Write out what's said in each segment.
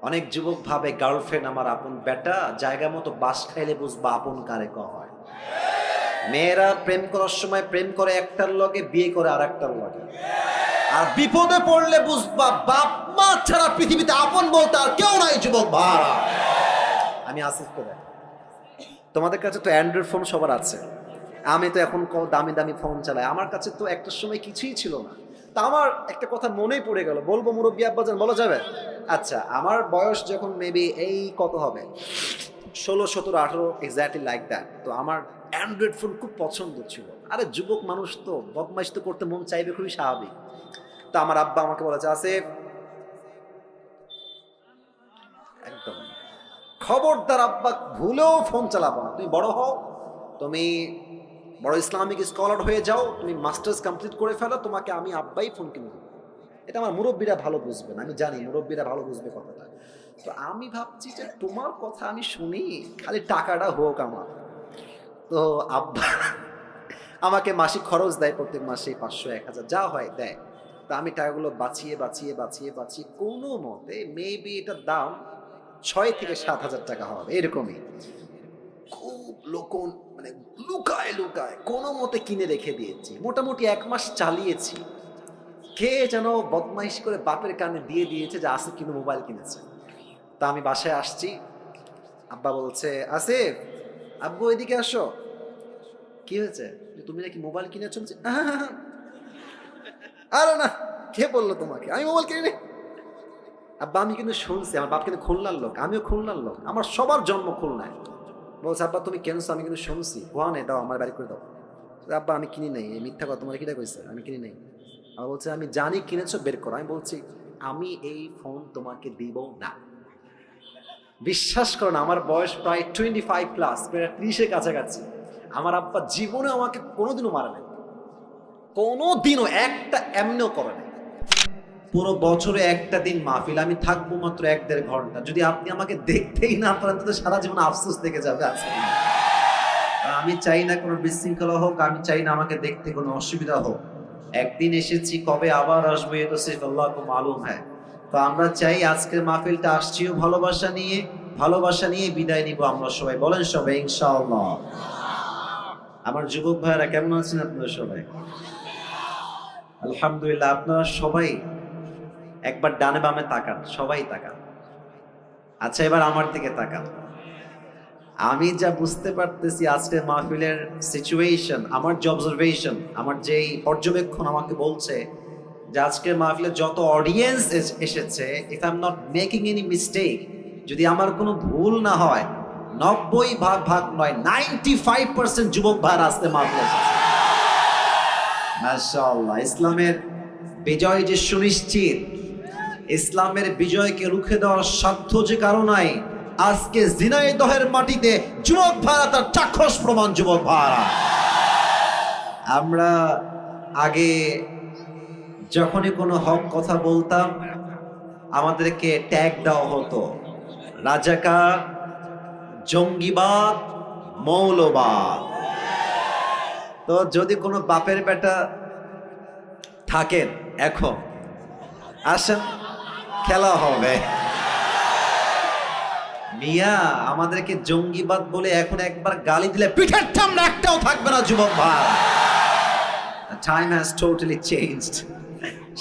অনেক যুবক ভাবে গার্লফ্রেন্ড আমার আপন বেটা, জায়গা মতো বাস খাইলে বুঝবা আপন কারে হয়। মেয়েরা প্রেম করার সময় প্রেম করে একটার লগে, বিয়ে করে আর একটার লগে। আর বিপদে পড়লে বুঝবা বাপ মা ছাড়া পৃথিবীতে আপন বলতে আর কেউ নাই যুবক ভাড়া। আমি আসিফ করে, তোমাদের কাছে তো অ্যান্ড্রয়েড ফোন সবার আছে, আমি তো এখন দামি দামি ফোন চালাই। আমার কাছে তো একটা সময় কিছুই ছিল না। তা আমার একটা কথা মনেই পড়ে গেল, বলবো মুরব্বী আব্বাজান, বলা যাবে? আচ্ছা, আমার বয়স যখন মেবি এই কত হবে, 16, 17, 18, এক্স্যাক্টলি লাইক দ্যাট। তো আমার অ্যান্ড্রয়েড ফোন খুব পছন্দ ছিল। আরে যুবক মানুষ তো বদমাইশ তো করতে মন চাইবে, খুবই স্বাভাবিক। তো আমার আব্বা আমাকে বলেছে, আসিফ একদম খবরদার আব্বা, ভুলেও ফোন চালাবো না, তুমি বড় হও, তুমি বড় ইসলামিক স্কলার হয়ে যাও, তুমি মাস্টার্স কমপ্লিট করে ফেলো, তোমাকে আমি আব্বাই ফোন কিনে দেবো। এটা আমার মুরব্বীরা ভালো বুঝবেন, আমি জানি মুরব্বীরা ভালো বুঝবে কথাটা। তো আমি ভাবছি যে তোমার কথা আমি শুনি, খালি টাকাটা হোক আমার। তো আব্বা আমাকে মাসিক খরচ দেয়, প্রত্যেক মাসে 500, 1000 যা হয় দেয়। তো আমি টাকাগুলো বাঁচিয়ে বাঁচিয়ে বাঁচিয়ে বাঁচিয়ে কোনো মতে মেবি এটার দাম 6 থেকে 7 হাজার টাকা হবে এরকমই। খুব লোকন মানে লুকায় লুকায় কোনো মতে কিনে রেখে দিয়েছি, মোটামুটি 1 মাস চালিয়েছি। কে যেন বদমাইশ করে বাপের কানে দিয়ে দিয়েছে যে আসিফ কিন্তু মোবাইল কিনেছে। তা আমি বাসায় আসছি, আব্বা বলছে, আসিফ আব্বু এদিকে আসো। কি হয়েছে? তুমি নাকি মোবাইল কিনেছো? বলছে, আরে না, কে বললো তোমাকে আমি মোবাইল কিনে? আব্বা আমি কিন্তু শুনছি, আমার বাপ কিন্তু খুলনার লোক, আমিও খুলনার লোক, আমার সবার জন্ম খুলনায়। বলছে, আব্বা তুমি কেনছো? আমি কিন্তু শুনছি। ওয়ানে দাও, আমার বাড়ি করে দাও। আব্বা আমি কিনি নাই, এই মিথ্যা কথা, তোমার কিটা কইছে? আমি কিনি নাই। আমার বলছে, আমি জানি কিনেছো, বের করো। আমি বলছি, আমি এই ফোন তোমাকে দিব না। বিশ্বাস করো না, আমার বয়স প্রায় 25+, প্রায় 30-এর কাছাকাছি। আমার আব্বা জীবনে আমাকে কোনোদিনও মারে নাই, কোনোদিনও একটা এমনিও করে নাই। পুরো বছরে একটা দিন মাহফিল, আমি থাকবো মাত্র 1-1.5 ঘন্টা। যদি আপনি আমাকে দেখতেই না পারেন তো সারা জীবন আফসোস থেকে যাবে। আজকে আমি চাই না কোনো বিশৃঙ্খলা হোক, আমি চাই না আমাকে দেখতে কোনো অসুবিধা হোক। একদিন এসেছি, কবে আবার আসবো এ তো সির্ফ আল্লাহকে মালুম হ্যায়। তো আমরা চাই আজকের মাহফিলটা আসছিও ভালোবাসা নিয়ে বিদায় নিব আমরা সবাই। বলেন সবাই ইনশাআল্লাহ। আমার যুবক ভাইয়েরা কেমন আছেন আপনারা সবাই? আলহামদুলিল্লাহ। আপনারা সবাই একবার ডানে বামে তাকান, সবাই তাকান। আচ্ছা, এবার আমার দিকে তাকান। আমি যা বুঝতে পারতেছি আজকের মাহফিলের সিচুয়েশন, আমার যে অবজারভেশন, আমার যেই পর্যবেক্ষণ আমাকে বলছে যে আজকের মাহফিলে যত অডিয়েন্স এসেছে, if I am not making any mistake, যদি আমার কোনো ভুল না হয়, 90 ভাগ নয়, 95% যুবক ভাইরা আজকে মাহফিলে এসেছে। মাশাআল্লাহ। ইসলামের বিজয় যে সুনিশ্চিত, ইসলামের বিজয়কে রুখে দেওয়ার সাধ্য যে কারো নাই, আজকে ঝিনাইদহের মাটিতে যুবক ভাইরা তার চাক্ষুষ প্রমাণ। যুবক ভাইরা, আমরা আগে যখনই কোনো হক কথা বলতাম আমাদেরকে ট্যাগ দেওয়া হতো রাজাকার, জঙ্গিবাদ, মৌলবাদ। তো যদি কোনো বাপের বেটা থাকেন এখন আসেন, খেলা হবে। মিয়া আমাদেরকে জঙ্গিবাদ বলে এখন একবার গালি দিলে পিঠের চামড়া একটাও থাকবে না যুবক ভাই। Time has totally changed.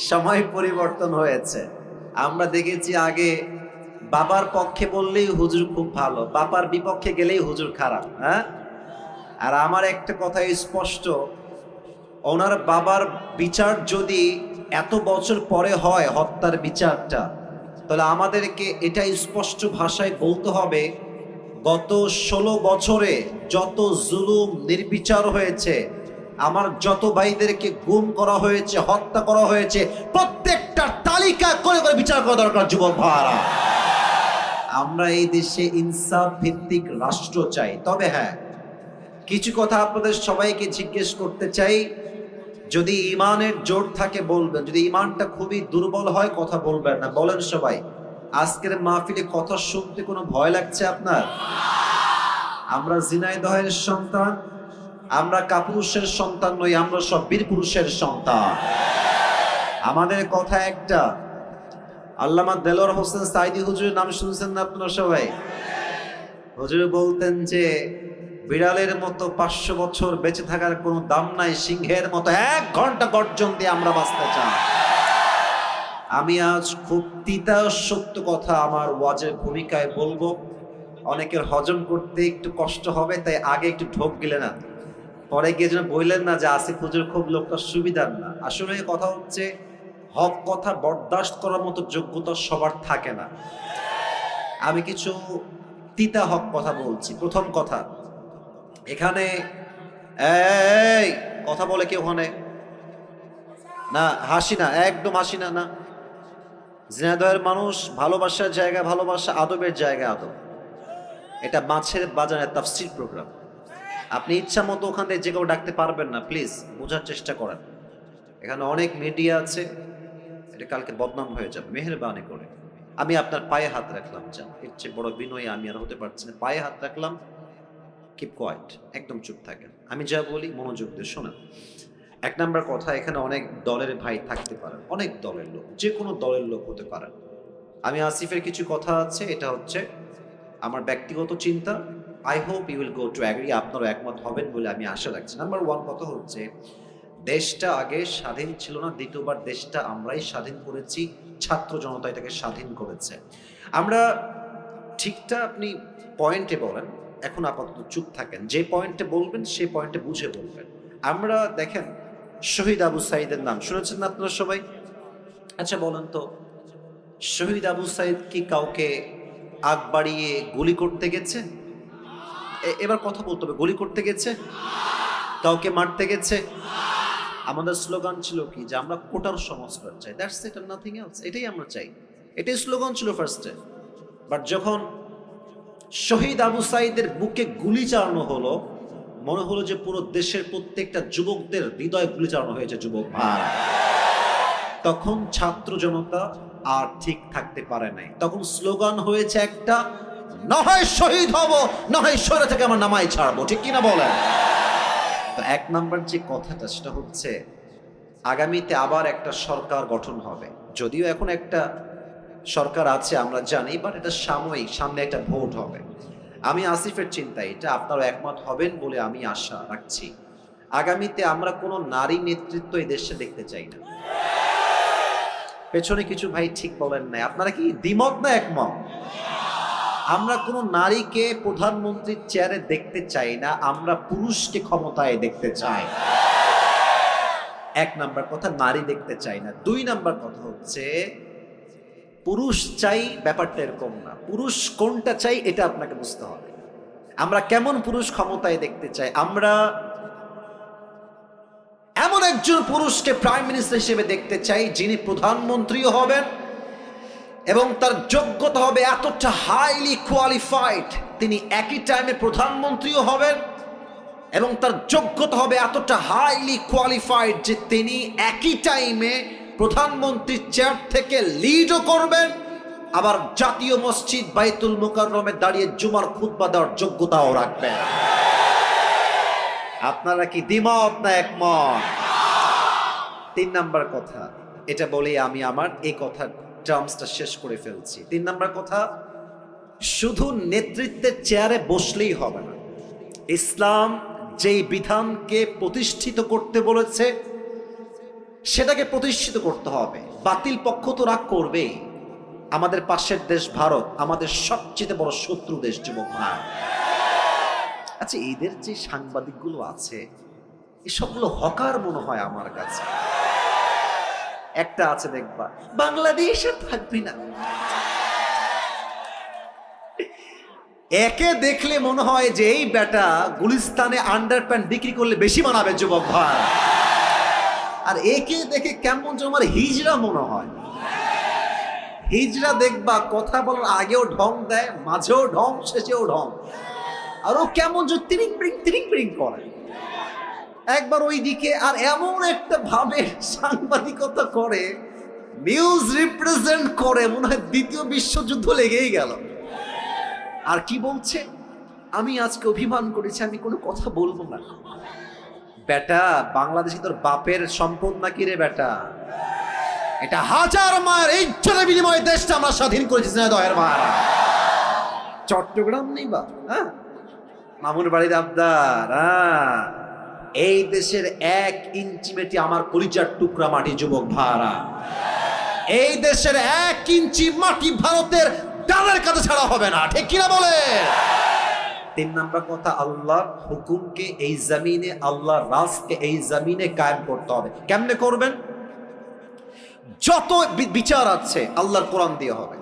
সময় পরিবর্তন হয়েছে। আমরা দেখেছি আগে বাবার পক্ষে বললেই হুজুর খুব ভালো, বাবার বিপক্ষে গেলেই হুজুর খারাপ। হ্যাঁ, আর আমার একটা কথা স্পষ্ট, ওনার বাবার বিচার যদি এত বছর পরে হয়, হত্যার বিচারটা, তাহলে আমাদেরকে এটা স্পষ্ট ভাষায় বলতে হবে, গত 16 বছরে যত জুলুম নির্বিচার হয়েছে, আমার যত ভাইদেরকে গুম করা হয়েছে, হত্যা করা হয়েছে, প্রত্যেকটা তালিকা করে করে বিচার করা দরকার যুবক ভাইরা। আমরা এই দেশে ইনসাফ ভিত্তিক রাষ্ট্র চাই। তবে হ্যাঁ, কিছু কথা আপনাদের সবাইকে জিজ্ঞেস করতে চাই। যদি ইমানের জোর থাকে বলবেন, যদি ইমানটা খুবই দুর্বল হয় কথা বলবেন না। বলেন সবাই, আজকের মাহফিলে কথা শুনতে কোনো ভয় লাগছে আপনার? আমরা ঝিনাইদহের সন্তান, আমরা কাপুরুষের সন্তান নই, আমরা সব বীর পুরুষের সন্তান। আমাদের কথা একটা, আল্লামা দেলোয়ার হোসেন সাইদি হুজুরের নাম শুনছেন না আপনারা সবাই? হুজুর বলতেন যে বিড়ালের মতো 500 বছর বেঁচে থাকার কোনো দাম নাই, সিংহের মতো 1 ঘন্টা গর্জন দিয়ে আমরা বাঁচতে চাই। আমি আজ খুব তিতা সত্য কথা আমার ওয়াজের ভূমিকায় বলবো, অনেকের হজম করতে একটু কষ্ট হবে, তাই আগে একটু ঢোক গেলে না, পরে গিয়ে যেন বললেন না যে আসিফ হুজুর খুব লোকটা সুবিধার না। আসলে কথা হচ্ছে, হক কথা বরদাস্ত করার মতো যোগ্যতা সবার থাকে না। আমি কিছু তিতা হক কথা বলছি। প্রথম কথা, এখানে এই কথা বলে কি ওখানে না, হাসি না, একদম হাসি না। না, ঝিনাইদহের মানুষ ভালোবাসার জায়গা ভালোবাসা, আদবের জায়গা আদব। এটা মাছের বাজারের তাফসীর প্রোগ্রাম। আপনি ইচ্ছা মতো ওখান থেকে যে কেউ ডাকতে পারবেন না, প্লিজ বোঝার চেষ্টা করেন। এখানে অনেক মিডিয়া আছে, এটা কালকে বদনাম হয়ে যাবে, মেহেরবানি করে। আমি আপনার পায়ে হাত রাখলাম, যান, এর চেয়ে বড় বিনয়ী আমি আর হতে পারছি না। পায়ে হাত রাখলাম, কিপ কোয়াইট, একদম চুপ থাকেন। আমি যা বলি মনোযোগ দিয়ে শোনেন। 1 নাম্বার কথা, এখানে অনেক দলের ভাই থাকতে পারেন, অনেক দলের লোক, যে কোনো দলের লোক হতে পারেন। আমি আসিফের কিছু কথা আছে, এটা হচ্ছে আমার ব্যক্তিগত চিন্তা। I hope you will go to agree, আপনারা একমত হবেন বলে আমি আশা রাখছি। নাম্বার 1 কথা হচ্ছে, দেশটা আগে স্বাধীন ছিল না, দ্বিতীয়বার দেশটা আমরাই স্বাধীন করেছি, ছাত্র জনতা এটাকে স্বাধীন করেছে। আমরা ঠিকটা আপনি পয়েন্টে বলেন, এখন আপাতত চুপ থাকেন, যে পয়েন্টে বলবেন সেই পয়েন্টে বুঝে বলবেন। আমরা দেখেন, শহীদ আবু সাইদের নাম শুনেছেন না আপনারা সবাই? আচ্ছা বলেন তো, শহীদ আবু সাইদ কি কাউকে আগ বাড়িয়ে গুলি করতে গেছে? এবার কথা বলতে হবে, গুলি করতে গেছে? কাউকে মারতে গেছে? আমাদের স্লোগান ছিল কি, যে আমরা কোটার সংস্কার চাই, that's it and nothing else. এটাই আমরা চাই, এটাই স্লোগান ছিল ফার্স্টে। বাট যখন শহীদ আবু সাইদের বুকে গুলি চালানো হলো, মনে হলো যে পুরো দেশের প্রত্যেকটা যুবকদের হৃদয়ে গুলি চালানো হয়েছে, যুবক ভাই। তখন ছাত্র জনতা আর ঠিক থাকতে পারে নাই, তখন স্লোগান হয়েছে একটা, না হয় শহীদ হব, না হয় শহরে থেকে আমার নামাই ছাড়বো, ঠিক কিনা বলেন? তো 1 নাম্বার যে কথাটা, সেটা হচ্ছে আগামীতে আবার একটা সরকার গঠন হবে। যদিও এখন একটা সরকার আছে আমরা জানি, বাট এটা সাময়িক, সামনে একটা ভোট হবে। আমি আসিফের চিন্তা এটা, আপনারা একমত হবেন বলে আমি আশা রাখছি। আগামীতে আমরা কোনো নারী নেতৃত্ব এই দেশে দেখতে চাই না। পেছনে কিছু ভাই ঠিক বলেন নাই, আপনারা কি দ্বিমত না একমত? আমরা কোনো নারীকে প্রধানমন্ত্রীর চেয়ারে দেখতে চাই না, আমরা পুরুষকে ক্ষমতায় দেখতে চাই। 1 নাম্বার কথা, নারী দেখতে চাই না। 2 নাম্বার কথা হচ্ছে, পুরুষ চাই ব্যাপারটা এরকম না, পুরুষ কোনটা চাই এটা আপনাকে বুঝতে হবে। আমরা কেমন পুরুষ ক্ষমতায় দেখতে চাই? আমরা এমন একজন পুরুষকে প্রাইম মিনিস্টার হিসেবে দেখতে চাই, যিনি প্রধানমন্ত্রীও হবেন এবং তার যোগ্যতা হবে এতটা হাইলি কোয়ালিফাইড, তিনি একই টাইমে প্রধানমন্ত্রীও হবেন এবং তার যোগ্যতা হবে এতটা হাইলি কোয়ালিফাইড যে তিনি একই টাইমে প্রধানমন্ত্রীর চেয়ার থেকে লিডও করবেন, আবার জাতীয় মসজিদ বাইতুল মুকাররমে দাঁড়িয়ে জুমার খুতবা দেওয়ার যোগ্যতাও রাখবেন। আপনারা কি দ্বিমত না একমত? 3 নাম্বার কথা, এটা বলে আমি আমার এই কথার টার্মসটা শেষ করে ফেলছি। 3 নাম্বার কথা, শুধু নেতৃত্বের চেয়ারে বসলেই হবে না। ইসলাম যেই বিধানকে প্রতিষ্ঠিত করতে বলেছে সেটাকে প্রতিষ্ঠিত করতে হবে। বাতিল পক্ষ তো রাগ করবেই। আমাদের পাশের দেশ ভারত আমাদের সবচেয়ে বড় শত্রু দেশ, যুবক ভাই। আচ্ছা, এদের যে সাংবাদিকগুলো আছে, এসবগুলো হকার মনে হয় আমার কাছে। একটা আছে দেখবা, বাংলাদেশ আর থাকবি না, একে দেখলে মনে হয় যে এই বেটা গুলিস্তানে আন্ডারপ্যান্ট বিক্রি করলে বেশি মানাবে, যুবক ভাই। আর একে দেখে কেমন যেন আমার হিজড়া মনে হয়। হিজড়া দেখবা কথা বলার আগেও ঢং দেয়, মাঝেও ঢং, শেষেও ঢং, আর ও কেমন যে তিরিং বিরিং করে একবার ওই দিকে, আর এমন একটা ভাবে সাংবাদিকতা করে, নিউজ রিপ্রেজেন্ট করে, মনে হয় 2য় বিশ্বযুদ্ধ লেগেই গেল। আর কি বলছে, আমি আজকে অভিমান করেছি, আমি কোনো কথা বলবো না। বেটা, বাংলাদেশে তোর বাপের সম্পদ নাকি রে বেটা? এটা হাজার মায়ের ইজ্জতের বিনিময়ে দেশটা আমরা স্বাধীন করেছি দয়ের মায়েরা। চট্টগ্রাম নেই বা হ্যাঁ, মামুর বাড়ির আবদার। এই দেশের 1 ইঞ্চি মাটি আমার কলিজার টুকরা মাটি যুবক ভাড়া। এই দেশের 1 ইঞ্চি মাটি ভারতের ডালের কাছে ছাড়া হবে না, ঠিক কিনা বলে? 3 নাম্বার কথা, আল্লাহর হুকুমকে এই জমিনে, আল্লাহর রাজকে এই জমিনে কায়েম করতে হবে। কেমনে করবেন? যত বিচার আছে আল্লাহর কোরআন দিয়ে হবে।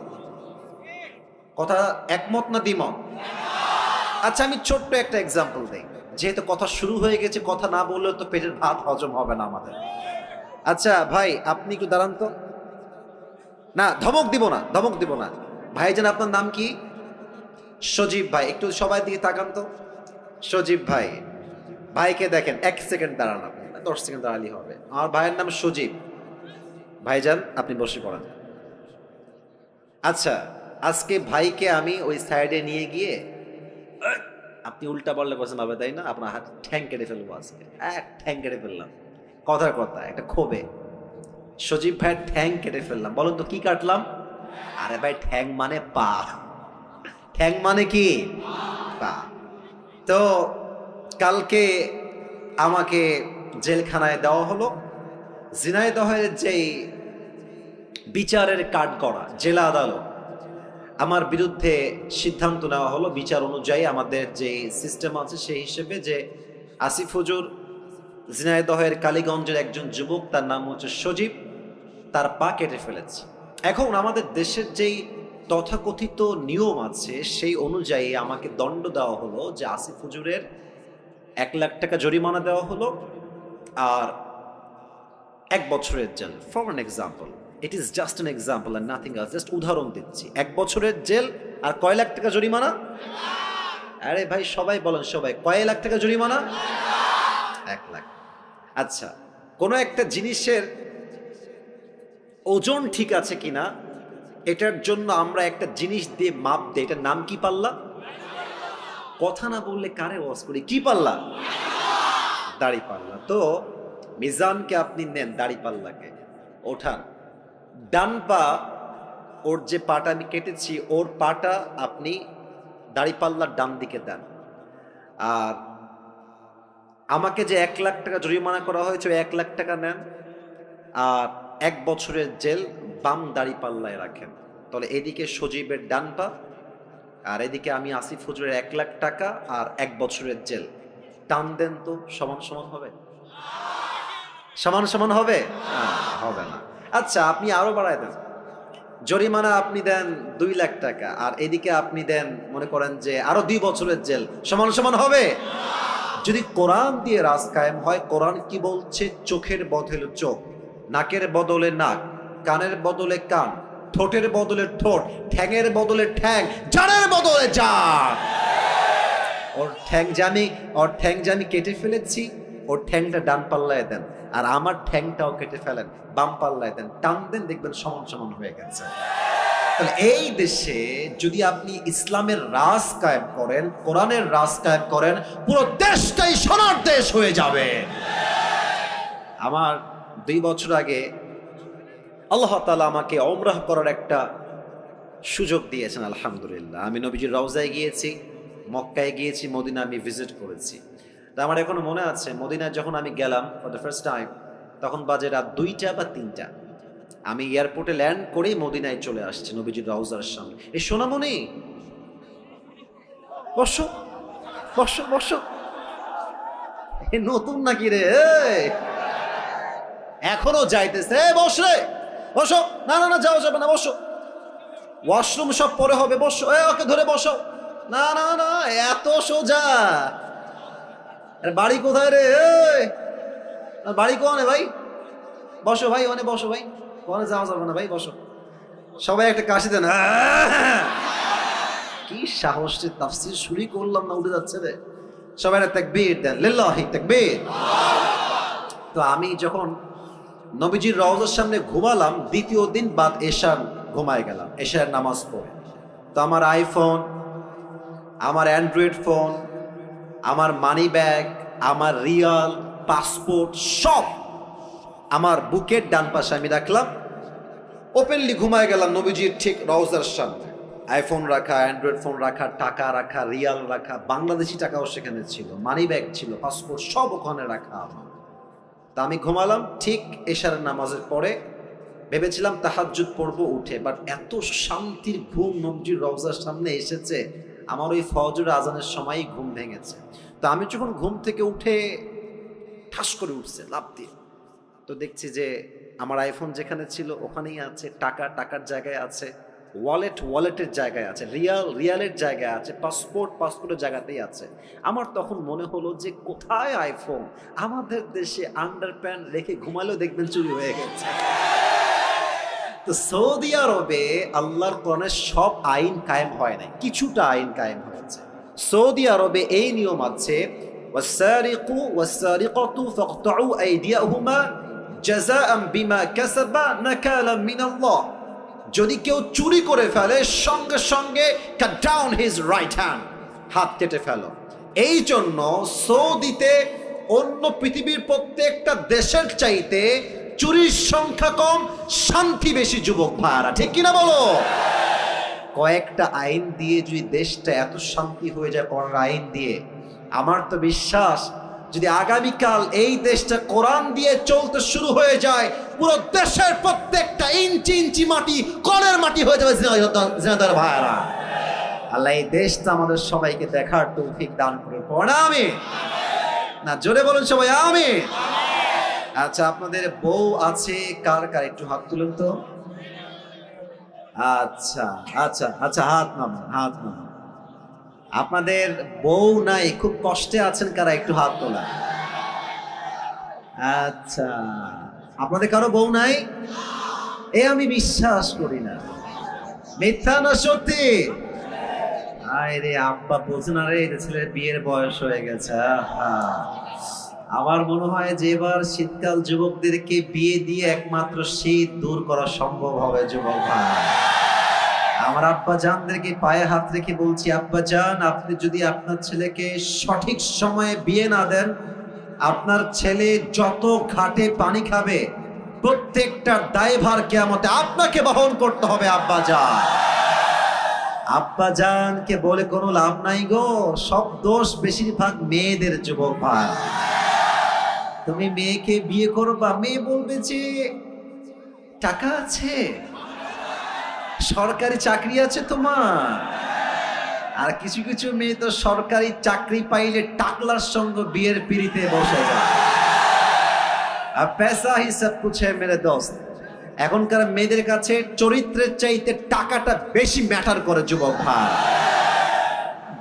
কথা একমত না দ্বিমত? আচ্ছা, আমি ছোট্ট একটা এক্সাম্পল দেই, যেহেতু কথা শুরু হয়ে গেছে, কথা না বললেও তো পেটের ভাত হজম হবে না আমাদের। আচ্ছা ভাই, আপনি একটু দাঁড়ান তো। না, ধমক দিব না, ধমক দিব না। ভাইজান, আপনার নাম কি? সজীব ভাই। একটু সবাই দিয়ে তাকান তো। সজীব ভাই, ভাইকে দেখেন। 1 সেকেন্ড দাঁড়ান, আপনি 10 সেকেন্ড দাঁড়ালেই হবে। আমার ভাইয়ের নাম সজীব। ভাইজান, আপনি বসে পড়েন। আচ্ছা, আজকে ভাইকে আমি ওই সাইডে নিয়ে গিয়ে, আপনি উল্টা বললে বলছেন বাবা, তাই না? আপনার হাত ঠ্যাং কেটে ফেলবো আজকে। ঠ্যাং কেটে ফেললাম, কথার কথা, একটা ক্ষোভে সজীব ভাইয়ের ঠ্যাং কেটে ফেললাম। বলুন তো কি কাটলাম? আরে ভাই, ঠ্যাং মানে পা। ঠ্যাং মানে কি? পা। তো কালকে আমাকে জেলখানায় দেওয়া হলো। ঝিনাইদহের যেই বিচারের কাঠগড়া জেলা আদালত, আমার বিরুদ্ধে সিদ্ধান্ত নেওয়া হলো বিচার অনুযায়ী, আমাদের যে সিস্টেম আছে সেই হিসেবে, যে আসিফ হুজুর ঝিনাইদহের কালীগঞ্জের একজন যুবক, তার নাম হচ্ছে সজীব, তার পা কেটে ফেলেছে। এখন আমাদের দেশের যেই তথাকথিত নিয়ম আছে সেই অনুযায়ী আমাকে দণ্ড দেওয়া হলো, যে আসিফ হুজুরের 1 লাখ টাকা জরিমানা দেওয়া হলো আর 1 বছরের জেল। For an example, it is just an example and nothing else, just উদাহরণ দিচ্ছি। 1 বছরের জেল আর কয় লাখ টাকা জরিমানা? আরে ভাই সবাই বলেন, সবাই কয় লাখ টাকা জরিমানা? 1 লাখ। আচ্ছা, কোনো একটা জিনিসের ওজন ঠিক আছে কিনা এটার জন্য আমরা একটা জিনিস দিয়ে মাপ দিই, এটার নাম কি? পাল্লা। কথা না বললে কারে ওয়াজ করি? কি পাল্লা? দাড়ি পাল্লা। তো মিজানকে আপনি নেন, দাড়ি পাল্লাকে ওঠান, ডান পা, ওর যে পাটা আমি কেটেছি ওর পাটা আপনি দাড়ি পাল্লার ডান দিকে দেন। আর আমাকে যে 1 লাখ টাকা জরিমানা করা হয়েছে, 1 লাখ টাকা নেন আর 1 বছরের জেল বাম দাড়ি পাল্লায় রাখেন। তাহলে এদিকে সজীবের ডান পা আর এদিকে আমি আসিফ হুজুরের 1 লাখ টাকা আর 1 বছরের জেল। টান দেন তো, সমান সমান হবে? সমান সমান হবে? হবে না। আচ্ছা, আপনি আরো বাড়ায় দেন, জরিমানা আপনি দেন 2 লাখ টাকা আর এদিকে আপনি দেন মনে করেন যে আরো 2 বছরের জেল। সমান সমান হবে? যদি কোরআন দিয়ে রাজ কায়েম হয়, কোরআন কি বলছে? চোখের বদলে চোখ, নাকের বদলে নাক, কানের বদলে কান, ঠোঁটের বদলে ঠোঁট, ঠ্যাঙের বদলে ঠ্যাং, জানের বদলে জান। ওর ঠ্যাং জানি কেটে ফেলেছি, ওর ঠ্যাংটা ডান পাল্লায় দেন আর আমার ঠ্যাংটাও কেটে ফেলেন, বাম পাল্লায় দেন, টান দেন, দেখবেন সমান সমান হয়ে গেছে। তাহলে এই দেশে যদি আপনি ইসলামের রাজ কায়েম করেন, কোরআনের রাজ কায়েম করেন, পুরো দেশটাই সোনার দেশ হয়ে যাবে। আমার 2 বছর আগে আল্লাহ তাআলা আমাকে উমরাহ করার একটা সুযোগ দিয়েছেন, আলহামদুলিল্লাহ। আমি নবীজির রওজায় গিয়েছি, মক্কায় গিয়েছি, মদিনা আমি ভিজিট করেছি। তা আমার এখনো মনে আছে, মদিনায় যখন আমি গেলাম ফর দ্য ফার্স্ট টাইম, তখন বাজে রাত 2টা বা 3টা। আমি এয়ারপোর্টে ল্যান্ড করেই মদিনায় চলে আসছি, নবীজির রওজার সামনে। এই সোনামণি, বসো বসো বসো। এ নতুন নাকি রে? এখনো যাইতেছে? বস রে, বসো। না না না, যাও, যাবে না, বসো। ওয়াশরুম সব পরে হবে, বসো। ওকে ধরে বসো। না না না, এত সোজা? বাড়ি কোথায় রে? বাড়ি কোনে ভাই? বসো ভাই, ওনে বসো ভাই, কোনে যাওয়া যাবে না ভাই, বসো। সবাই একটা কাশি দেন। কি সাহস, তাফসীর শুরু করলাম না উঠে যাচ্ছে রে। সবাই একটা তাকবীর দেন, লিল্লাহি তাকবীর। তো আমি যখন নবীজির রওজার সামনে ঘুমালাম, 2য় দিন বাদ এশার ঘুমায় গেলাম, এশার নামাজ পড়ে। তো আমার আইফোন, আমার অ্যান্ড্রয়েড ফোন, আমার মানি ব্যাগ, আমার রিয়াল, পাসপোর্ট সব আমার বুকের ডান পাশে আমি রাখলাম। ওপেনলি ঘুমায় গেলাম নবীজির ঠিক রওজার সামনে। আইফোন রাখা, অ্যান্ড্রয়েড ফোন রাখা, টাকা রাখা, রিয়াল রাখা, বাংলাদেশি টাকাও সেখানে ছিল, মানি ব্যাগ ছিল, পাসপোর্ট সব ওখানে রাখা আমার। তা আমি ঘুমালাম ঠিক এশারের নামাজের পরে। ভেবেছিলাম তাহাজ্জুদ পড়বো উঠে, বাট এত শান্তির ঘুম নবীজির রওজার সামনে এসেছে, আমার ওই ফজর আজানের সময়ই ঘুম ভেঙেছে। তো আমি যখন ঘুম থেকে উঠে ঠাস করে উঠছে লাফ দিয়ে, তো দেখছি যে আমার আইফোন যেখানে ছিল ওখানেই আছে, টাকা টাকার জায়গায় আছে, ওয়ালেটের জায়গায় আছে, রিয়ালের জায়গায় আছে, পাসপোর্টের জায়গাতেই আছে। আমার তখন মনে হলো যে কোথায় আইফোন, আমাদের দেশে আন্ডারপ্যান্ট রেখে ঘুমালেও দেখবেন চুরি হয়ে গেছে। তো সৌদি আরবে আল্লাহর কোরআনের সব আইন কায়েম হয় নাই, কিছুটা আইন কায়েম হয়েছে। সৌদি আরবে এই নিয়ম আছে, ওয়াসারিকু ওয়াসারিকাতু ফাকতাউ আইদিয়াহুমা জাযাআন বিমা কাসাবা নাকালাম মিনাল্লাহ। যদি কেউ চুরি করে ফেলে সঙ্গে সঙ্গে cut down his right hand, হাত কেটে ফেলো। এই জন্য সৌদিতে অন্য পৃথিবীর প্রত্যেকটা দেশের চাইতে চুরির সংখ্যা কম, শান্তি বেশি। যুবক ভাইরা ঠিক কিনা বলো? কয়েকটা আইন দিয়ে যদি দেশটা এত শান্তি হয়ে যায় কোরআন আইন দিয়ে, আমার তো বিশ্বাস যদি আগামীকাল এই দেশটা কোরআন দিয়ে চলতে শুরু হয়ে যায়, পুরো দেশের প্রত্যেকটা ইঞ্চি ইঞ্চি মাটি কোরআনের মাটি হয়ে যাবে। জিনাদার ভাইরা, আল্লাহ এই দেশটা আমাদের সবাইকে দেখার তৌফিক দান করে পড়া আমি না, জোরে বলুন সবাই আমি। আচ্ছা, আপনাদের বউ আছে কার কার একটু হাত তুলুন তো। আচ্ছা আচ্ছা আচ্ছা, হাত নামান। আপনাদের বউ নাই, খুব কষ্টে আছেন কারা, একটু হাত তোলা। আচ্ছা, আপনাদের কারো বউ নাই? আমি বিশ্বাস করি না, মিথ্যা না সত্যি? আরে আব্বা বোঝে না রে, ছেলের বিয়ের বয়স হয়ে গেছে। আমার মনে হয় যে এবার শীতকাল যুবকদেরকে বিয়ে দিয়ে একমাত্র শীত দূর করা সম্ভব হবে। যুবক ভাই, আমার আব্বা জানদেরকে পায়ে হাত রেখে বলছি, আব্বা জান, আপনি যদি আপনার ছেলেকে সঠিক সময়ে বিয়ে না দেন, আপনার ছেলে যত ঘাটে পানি খাবে প্রত্যেকটা দায়ভার কিয়ামতে আপনাকে বহন করতে হবে। আব্বা জান, আব্বা জানকে বলে কোনো লাভ নাই গো, সব দোষ বেশিরভাগ মেয়েদের। যুবক ভাই, তুমি মেয়েকে বিয়ে করবা, মেয়ে বলবে যে টাকা আছে, সরকারি চাকরি আছে তোমার। আর কিছু কিছু মেয়ে তো সরকারি চাকরি পাইলে টাকলার সঙ্গে বিয়ের পিড়িতে বসে যায়। আর পেশা হি সব কুছ হ্যায় মেরে দোস্ত। এখনকার মেয়েদের কাছে চরিত্রের চাইতে টাকাটা বেশি ম্যাটার করে। যুবক ভাই,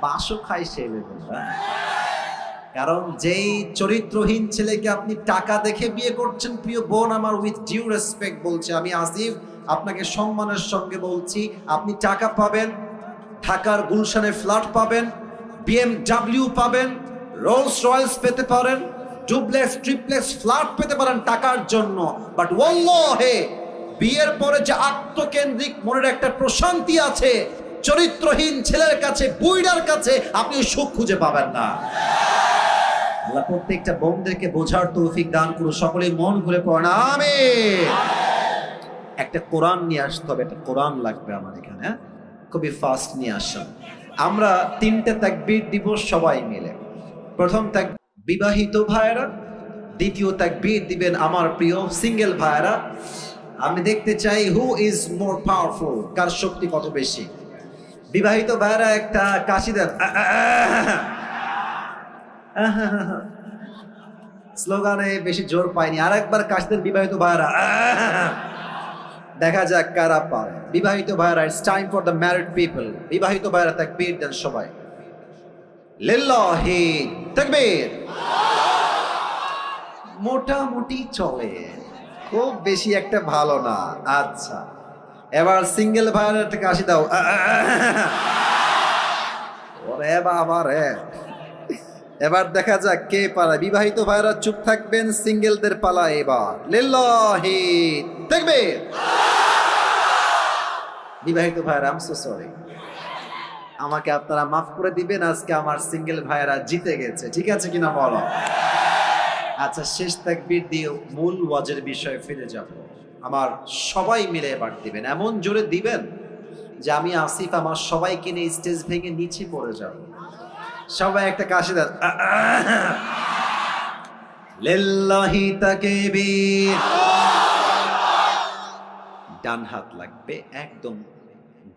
বাসও খাই সে লেভেলটা। কারণ যেই চরিত্রহীন ছেলেকে আপনি টাকা দেখে বিয়ে করছেন, প্রিয় বোন আমার, উইথ ডিউ রেসপেক্ট বলছে, আমি আসিফ আপনাকে সম্মানের সঙ্গে বলছি, আপনি টাকা পাবেন, ঢাকার গুলশানে ফ্ল্যাট পাবেন, BMW পাবেন, রোলস রয়েলস পেতে পারেন, ডুপ্লেক্স ট্রিপ্লেক্স ফ্ল্যাট পেতে পারেন টাকার জন্য। বাট ওয়াল্লাহি বিয়ের পরে যে আত্মকেন্দ্রিক মনের একটা প্রশান্তি আছে, চরিত্রহীন ছেলের কাছে, বুইড়ার কাছে আপনি সুখ খুঁজে পাবেন না। আল্লাহ প্রত্যেকটা বোনদেরকে বোঝার তৌফিক দান করুন। সকলেই মন খুলে পড়েন আমিন। একটা কোরআন নিয়ে আসতে হবে, একটা কোরআন লাগবে আমার এখানে, খুবই ফাস্ট নিয়ে আসেন। আমরা 3টে তাকবীর দিব সবাই মিলে। প্রথম তাকবীর বিবাহিত ভাইরা, দ্বিতীয় তাকবীর দিবেন আমার প্রিয় সিঙ্গেল ভাইরা। আমি দেখতে চাই হু ইজ মোর পাওয়ারফুল, কার শক্তি কত বেশি। বিবাহিত ভাইরা একটা কাশি দেন, স্লোগানে বেশি জোর পাইনি, আর একবার কাশি দেন বিবাহিত ভাইরা, দেখা যাক কারা পারে। বিবাহিত ভাইরা, it's time for the married people. বিবাহিত ভাইরা তাকবীর দেন সবাই, লিল্লাহি তাকবীর। মোটামুটি চলে, খুব বেশি একটা ভালো না। আচ্ছা, এবার সিঙ্গেল ভাইরা একটা কাশি দাও, ওরে বাবা রে। এবার দেখা যাক কে পারে। বিবাহিত ভাইরা চুপ থাকবেন, সিঙ্গেলদের পালা এবার। লিল্লাহি তাকবীর। বিবাহিত ভাইরা, আই এম সো সরি, আমাকে আপনারা মাফ করে দিবেন, আজকে আমার সিঙ্গেল ভাইরা জিতে গেছে, ঠিক আছে কিনা বলো? আচ্ছা, শেষ তাকবীর দিয়ে মূল ওয়াজের বিষয়ে ফিরে যাব। আমার সবাই মিলে এবার দিবেন, এমন জোরে দিবেন যে আমি আসিফ আমার সবাইকে নিয়ে স্টেজ ভেঙে নিচে পড়ে যাব। সবাই একটা কাশি দেন। লিল্লাহি তাকবীর। ডান হাত লাগবে, একদম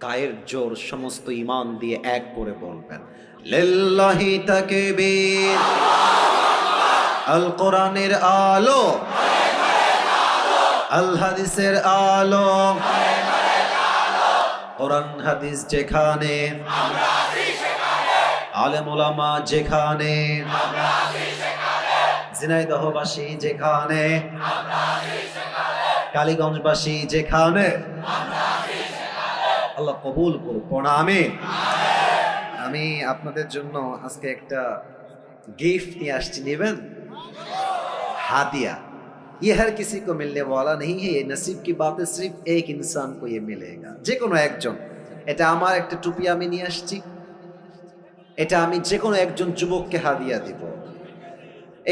গায়ের জোর সমস্ত ঈমান দিয়ে এক করে বলবেন লিল্লাহি তাকবীর। আল কোরআনের আলো, আল হাদিসের আলো, কোরআন হাদিস যেখানে, আলেম ওলামা যেখানে, ঝিনাইদহবাসী যেখানে, কালীগঞ্জবাসী যেখানে, আল্লাহ কবুল করুক। আমিন। আমি আপনাদের জন্য আজকে একটা गिफ्ट নিয়ে আসছি, নেবেন? हादिया। ये हर किसी को मिलने वाला नहीं है, ये नसीब की बात है, सिर्फ एक इंसान को ये मिलेगा, যে কোনো একজন। এটা আমার একটা টুপি আমি নিয়ে আসছি, এটা আমি যে কোনো একজন যুবককে হাদিয়া দিব।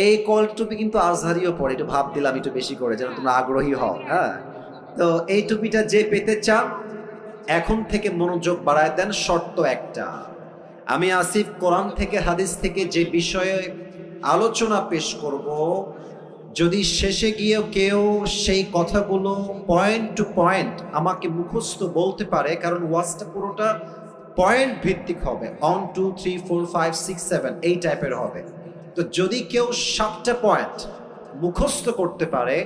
এই কল টুপি কিন্তু আজহারিও পড়ে, একটু ভাব দিলাম একটু বেশি করে যেন তোমরা আগ্রহী হও। হ্যাঁ, তো এই টুপিটা যে পেতে চান এখন থেকে মনোযোগ বাড়ায় দেন। শর্ত একটা, আমি আসিফ কোরআন থেকে হাদিস থেকে যে বিষয়ে আলোচনা পেশ করব, যদি শেষে গিয়ে কেউ সেই কথাগুলো পয়েন্ট টু পয়েন্ট আমাকে মুখস্থ বলতে পারে, কারণ ওয়াজটা পুরোটা পয়েন্ট ভিত্তিক হবে, 1 2 3 4 5 6 7 এই টাইপের হবে। তো যদি কেউ 7টা পয়েন্ট মুখস্থ করতে পারে,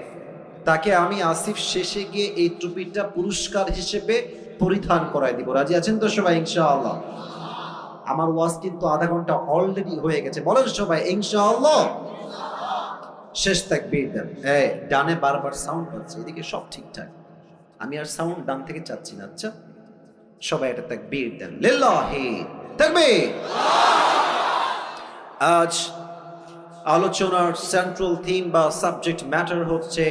তাকে আমি আসিফ শেষে গিয়ে এই টুপিটা পুরস্কার হিসেবে পরিধান করাই দিব। রাজি আছেন তো সবাই? ইনশাআল্লাহ। আমার ওয়াজ কিন্তু আধা ঘন্টা অলরেডি হয়ে গেছে, বলেন সবাই ইনশাআল্লাহ। শেষ তাকবীর দেন। এই ডানে বারবার সাউন্ড পাচ্ছে, এদিকে সব ঠিকঠাক, আমি আর সাউন্ড ডান থেকে চাচ্ছি না। আচ্ছা সবাই এটা তাকবীর দেন। লিল্লাহি তাকবীর। আজ আলোচনার সেন্ট্রাল থিম বা সাবজেক্ট ম্যাটার হচ্ছে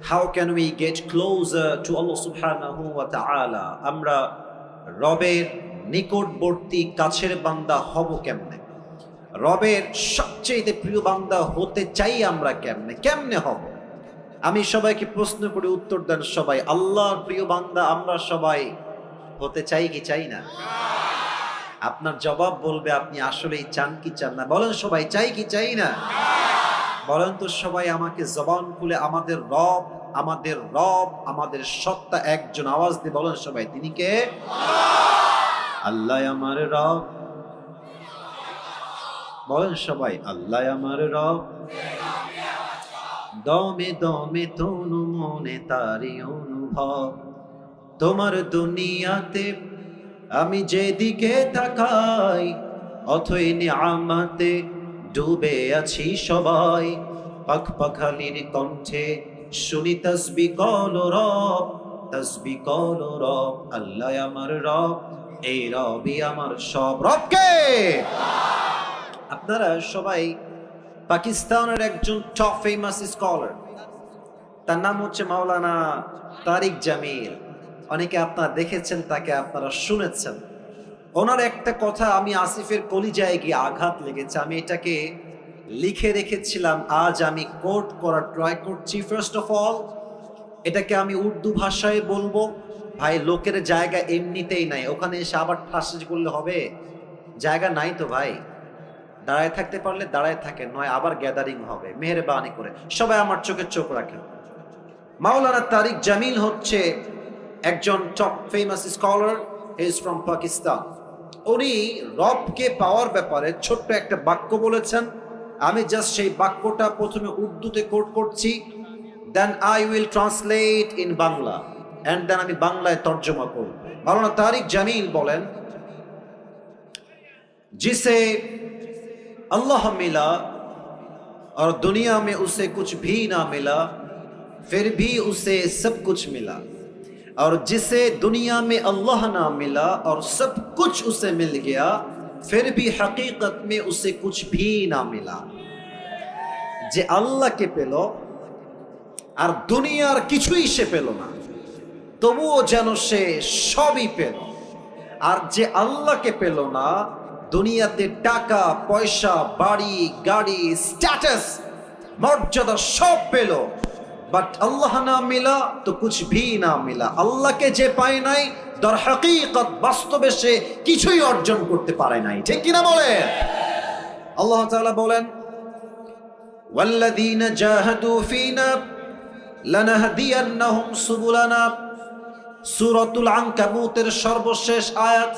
how can we get closer to Allah সুবহানাহু ওয়া তাআলা। আমরা রবের নিকটবর্তী কাছের বান্দা হব কেমনে? রবের সবচেয়ে প্রিয় বান্দা হতে চাই আমরা কেমনে? কেমনে হব? আমি সবাইকে প্রশ্ন করে উত্তর দেন সবাই। আল্লাহর প্রিয় বান্দা আমরা সবাই হতে চাই কি চাই না? আপনার জবাব বলবে আপনি আসলেই চান কি চান না। বলেন সবাই চাই কি চাই না? বলেন তো সবাই আমাকে জবান খুলে আমাদের রব, আমাদের রব, আমাদের সত্তা একজন, আওয়াজ দিয়ে বলেন সবাই, তিনি কে? আল্লাহ আমার রব। বলেন সবাই আল্লাহ আমার রব। দমে দমে তনু মনে তারি অনুভব, তোমার দুনিয়াতে আমি যেদিকে তাকাই অথই নিয়ামতে ডুবে আছি সবাই। পাখ পাখালির কণ্ঠে শুনি তাসবিহ কল রব, তাসবিহ কল রব। আল্লাহ আমার রব, এই রবই আমার সব। রবকে আপনারা সবাই পাকিস্তানের একজন টপ ফেমাস স্কলার, তার নাম হচ্ছে মাওলানা তারিক জামিল। অনেকে আপনারা দেখেছেন, তাকে আপনারা শুনেছেন। ওনার একটা কথা আমি আসিফের কলিজায় গিয়ে আঘাত লেগেছে, আমি এটাকে লিখে রেখেছিলাম, আজ আমি কোট করার ট্রাই করছি। ফার্স্ট অফ অল এটাকে আমি উর্দু ভাষায় বলবো। ভাই লোকের জায়গা এমনিতেই নাই, ওখানে এসে আবার ঠাসা করলে হবে? জায়গা নাই তো ভাই, দাঁড়ায় থাকতে পারলে দাঁড়ায় থাকেন, নয় আবার গ্যাদারিং হবে। মেহেরবানি করে সবাই আমার চোখে চোখ রাখেন। মাওলানা তারিক জামিল হচ্ছে একজন top famous scholar, he is from Pakistan. উনি রবকে পাওয়ার ব্যাপারে ছোট্ট একটা বাক্য বলেছেন। আমি জাস্ট সেই বাক্যটা প্রথমে উর্দুতে কোট করছি, then I will translate in Bangla, and then আমি বাংলায় তর্জমা করব। মাওলানা তারিক জামিল বলেন, जिसे अल्लाह मिला और दुनिया में उसे कुछ भी ना मिला, फिर भी उसे सब कुछ मिला, और जिसे दुनिया में अल्लाह ना मिला और सब कुछ उसे मिल गया, फिर भी हकीकत में उसे कुछ भी ना मिला। যে আল্লাহকে পেল আর দুনিয়ার কিছুই সে পেল না, তবুও যেন সে সবই পেল। আর যে আল্লাহকে পেল না, দুনিয়াতে টাকা পয়সা বাড়ি গাড়ি স্ট্যাটাস মর্যাদা সব পেল, বাট আল্লাহ না মিলা তো কুছ ভি না মিলা। আল্লাহকে যে পায় নাই, দর হাকিকত বাস্তবে সে কিছুই অর্জন করতে পারে নাই। ঠিক কিনা বলে? আল্লাহ তাআলা বলেন, ওয়াল্লাযীনা জাহাদু ফীনা লানাহদিয়ান্নাহুম সুবুলানা। সূরাতুল আনকাবুতের সর্বশেষ আয়াত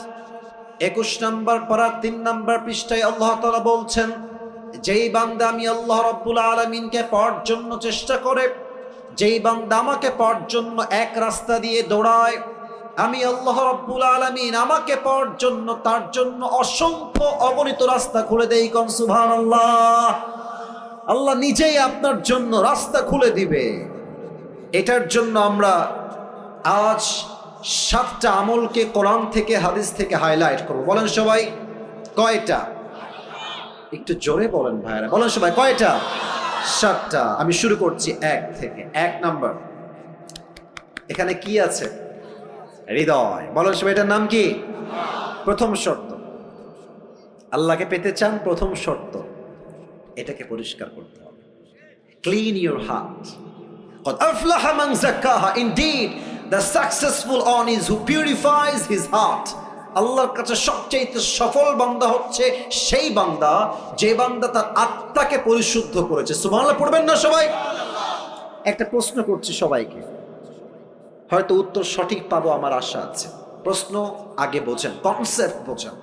21 নম্বর পারা 3 নম্বর পৃষ্ঠায় আল্লাহ তাআলা বলছেন, যেই বান্দা আমি আল্লাহ রাব্বুল আলামিনকে পাওয়ার জন্য চেষ্টা করে, যেই বান্দা আমাকে পাওয়ার জন্য এক রাস্তা দিয়ে দৌড়ায়, আমি আল্লাহ রাব্বুল আলামিন আমাকে পাওয়ার জন্য তার জন্য অসংখ্য অগণিত রাস্তা খুলে দেই। কোন সুবহানাল্লাহ। আল্লাহ নিজেই আপনার জন্য রাস্তা খুলে দিবে। এটার জন্য আমরা আজ 7টা আমলকে কোরআন থেকে হাদিস থেকে হাইলাইট করব। বলেন সবাই কয়টা? একটু জোরে বলেন ভাইরা, বলেন সবাই কয়টা? 7টা। আমি শুরু করছি 1 থেকে। 1 নাম্বার, এখানে কি আছে? হৃদয়। বলেন সবাই এটার নাম কি? প্রথম শর্ত, আল্লাহকে পেতে চান, প্রথম শর্ত এটাকে পরিষ্কার করতে হবে। Clean your heart. قد أفلح من زكاها. Indeed, the successful one is who purifies his heart. আল্লাহর কাছে সবচেয়ে সফল বান্দা হচ্ছে সেই বান্দা যে বান্দা তার আত্মাকে পরিশুদ্ধ করেছে। সুবহানাল্লাহ পড়বেন না সবাই? একটা প্রশ্ন করছি সবাইকে, হয়তো উত্তর সঠিক পাবো আমার আশা আছে। প্রশ্ন আগে বোঝেন, কনসেপ্ট বোঝেন।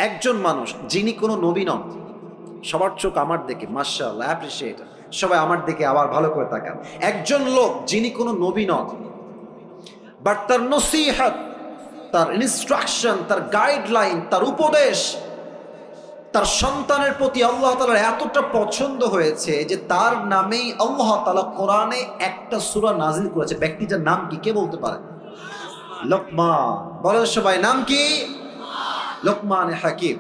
একজন মানুষ যিনি কোনো নবী নন, সবার চোখ আমার দিকে, মাশাআল্লাহ, অ্যাপ্রিশিয়েট, সবাই আমার দিকে আবার ভালো করে তাকান। একজন লোক যিনি কোনো নবী নন, বাট তার নসিহত, তার ইনস্ট্রাকশন, তার গাইডলাইন, তার উপদেশ তার সন্তানের প্রতি আল্লাহ তাআলার এতটা পছন্দ হয়েছে যে তার নামেই আল্লাহ তাআলা কোরআনে একটা সূরা নাজিল করেছে। ব্যক্তিটার নাম কি কে বলতে পারে? লোকমান। বলেন সবাই নাম কি? লোকমানে হাকিম।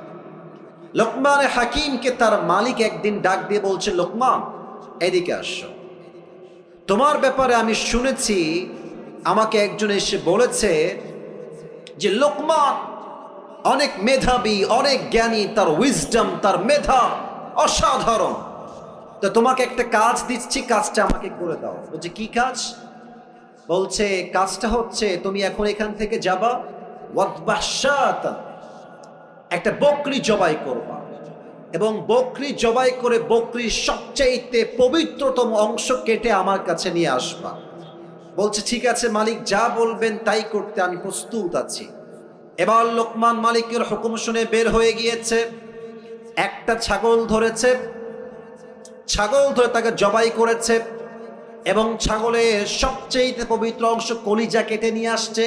লোকমানে হাকিমকে তার মালিক একদিন ডাক দিয়ে বলছে, লোকমান এদিকে আসো, তোমার ব্যাপারে আমি শুনেছি, আমাকে একজন এসে বলেছে যে লোকমান অনেক মেধাবী, অনেক জ্ঞানী, তার উইজডম, তার মেধা অসাধারণ। তো তোমাকে একটা কাজ দিচ্ছি, কাজটা আমাকে করে দাও। বলছে কি কাজ? বলছে কাজটা হচ্ছে তুমি এখন এখান থেকে যাবা, ওয়াদবাহশাতান, একটা বকরি জবাই করবা, এবং বকরি জবাই করে বকরির সবচাইতে পবিত্রতম অংশ কেটে আমার কাছে নিয়ে আসবা। বলছে ঠিক আছে মালিক, যা বলবেন তাই করতে আমি প্রস্তুত আছি। এবার লোকমান মালিকের হুকুম শুনে বের হয়ে গিয়েছে, একটা ছাগল ধরেছে, ছাগল ধরে তাকে জবাই করেছে এবং ছাগলের সবচেয়ে পবিত্র অংশ কলিজা কেটে নিয়ে আসছে।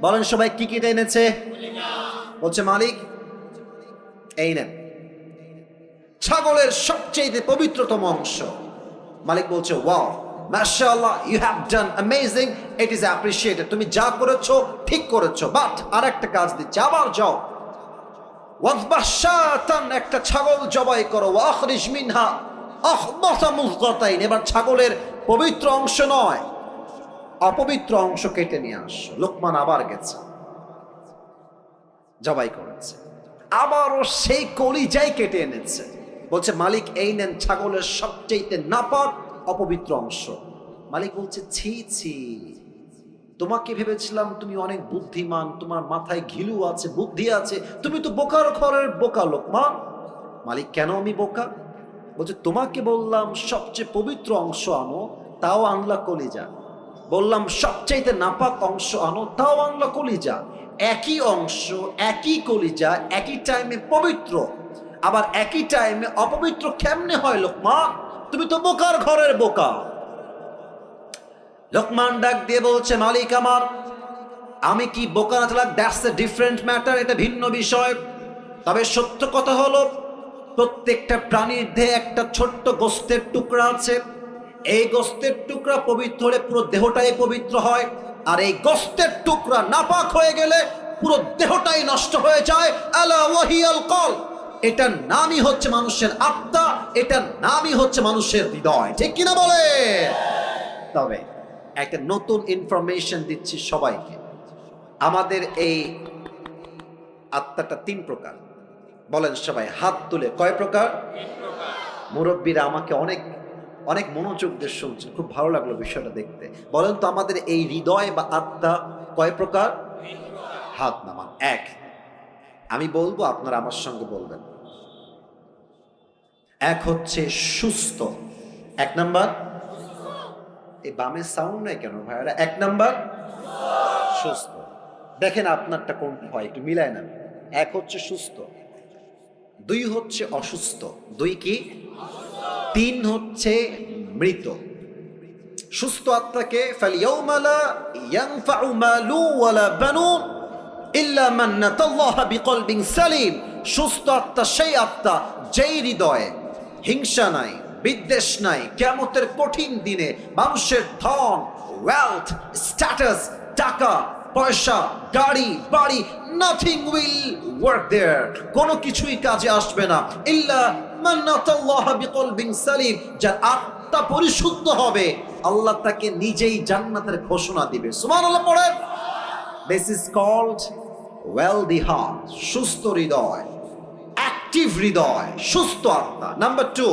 বলেন সবাই কি কেটে এনেছে? বলছে মালিক এই নেন ছাগলের সবচেয়ে পবিত্রতম অংশ। মালিক বলছে ওয়াও, মাশাআল্লাহ, you have done amazing, it is appreciated, তুমি যা করেছো ঠিক করেছো, বাট আরেকটা কাজ দিচ্ছি, আবার যাও, ওয়াদবাহশাতান, একটা ছাগল জবাই করো, ওয়াখরিজ মিনহা আখবাসা মুযগাতাইন, এবার ছাগলের পবিত্র অংশ নয় অপবিত্র অংশ কেটে নিয়ে আসো। লোকমান আবার গেছে, জবাই করেছে, আবারও সেই কলিজাই কেটে এনেছে। বলছে মালিক এই নেন ছাগলের সবচেয়ে নাপাক অপবিত্র অংশ। মালিক বলছে ছি ছি, তোমাকে ভেবেছিলাম তুমি অনেক বুদ্ধিমান, তোমার মাথায় ঘিলু আছে, বুদ্ধি আছে, তুমি তো বোকার ঘরের বোকা লোকমান। মালিক কেন আমি বোকা? বলছে তোমাকে বললাম সবচেয়ে পবিত্র অংশ আনো, তাও আনলা কলিজা, বললাম সবচাইতে নাপাক অংশ আনো, তাও আনলা কলিজা। একই অংশ, একই কলিজা, একই টাইমে পবিত্র, আবার একই টাইমে অপবিত্র কেমনে হয় লোকমান? তুমি তো বোকার ঘরের বোকা। লোকমান ডাক দিয়ে বলছে মালিক আমার, আমি কি বোকা না থাকলে দ্যাটস এ ডিফারেন্ট ম্যাটার, এটা ভিন্ন বিষয়। তবে সত্য কথা হলো প্রত্যেকটা প্রাণীর দেহে একটা ছোট্ট গোস্তের টুকরা আছে। এই গোস্তের টুকরা পবিত্র হলে পুরো দেহটাই পবিত্র হয়, আর এই গোস্তের টুকরা নাপাক হয়ে গেলে পুরো দেহটাই নষ্ট হয়ে যায়। আলা ওয়াহিয়াল কলব, এটার নামই হচ্ছে মানুষের আত্মা, এটার নামই হচ্ছে মানুষের হৃদয়। ঠিক কিনা বলে? তবে একটা নতুন ইনফরমেশন দিচ্ছি সবাইকে, আমাদের এই আত্মাটা 3 প্রকার। বলেন সবাই হাত তুলে, কয় প্রকার? মুরব্বীরা আমাকে অনেক অনেক মনোযোগ দিয়ে শুনছেন, খুব ভালো লাগলো বিষয়টা দেখতে। বলেন তো আমাদের এই হৃদয় বা আত্মা কয় প্রকার? হাত নামান। এক, আমি বলবো আপনারা আমার সঙ্গে বলবেন। এক হচ্ছে সুস্থ। এক নাম্বার, এই বামের সাউন্ড নাই কেন ভাইয়ারা? এক নাম্বার সুস্থ। দেখেন আপনারটা কোনটা হয়, একটু মিলায় না। এক হচ্ছে সুস্থ, দুই হচ্ছে অসুস্থ, দুই কি? তিন হচ্ছে মৃত। সুস্থ আত্মাকে ফালইয়াউমা লা ইয়ানফাউ মালু ওয়ালা বানুন ইল্লা মান আতাল্লাহা বিকলবিন সালিম। সুস্থ আত্মা সেই আত্মা যেই হৃদয়ে হিংসা নাই, বিদ্বেষ নাই। কিয়ামতের কঠিন দিনে মানুষের ধন, ওয়েলথ, স্ট্যাটাস, টাকা পয়সা, গাড়ি বাড়ি, নাথিং উইল ওয়ার্ক দেয়ার, কোনো কিছুই কাজে আসবে না। ইল্লা মান আতাল্লাহা বিকলবিন সালিম, যার আত্মা পরিশুদ্ধ হবে আল্লাহ তাকে নিজেই জান্নাতের ঘোষণা দিবে। সুবহানাল্লাহ পড়েন। This is called healthy heart, সুস্থ হৃদয়, অ্যাক্টিভ হৃদয়, সুস্থ আত্মা। নাম্বার টু,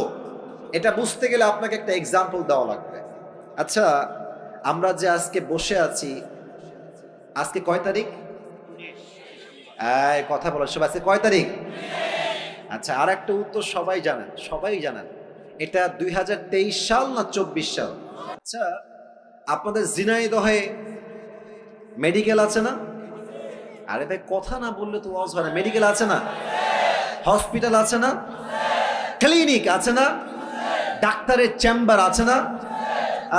এটা বুঝতে গেলে আপনাকে একটা এক্সাম্পল দেওয়া লাগবে। আচ্ছা, আমরা যে আজকে বসে আছি, আজকে কয় তারিখ? কথা বলো সব, আজকে কয় তারিখ? আচ্ছা, আর একটা উত্তর সবাই জানেন, সবাই জানেন, এটা 2023 সাল না 24 সাল? আচ্ছা, আপনাদের ঝিনাইদহে মেডিকেল আছে না? আরে ভাই কথা না বললে তো ওয়াজ হয় না। মেডিকেল আছে না? হসপিটাল আছে না? ক্লিনিক আছে না? ডাক্তারের চেম্বার আছে না?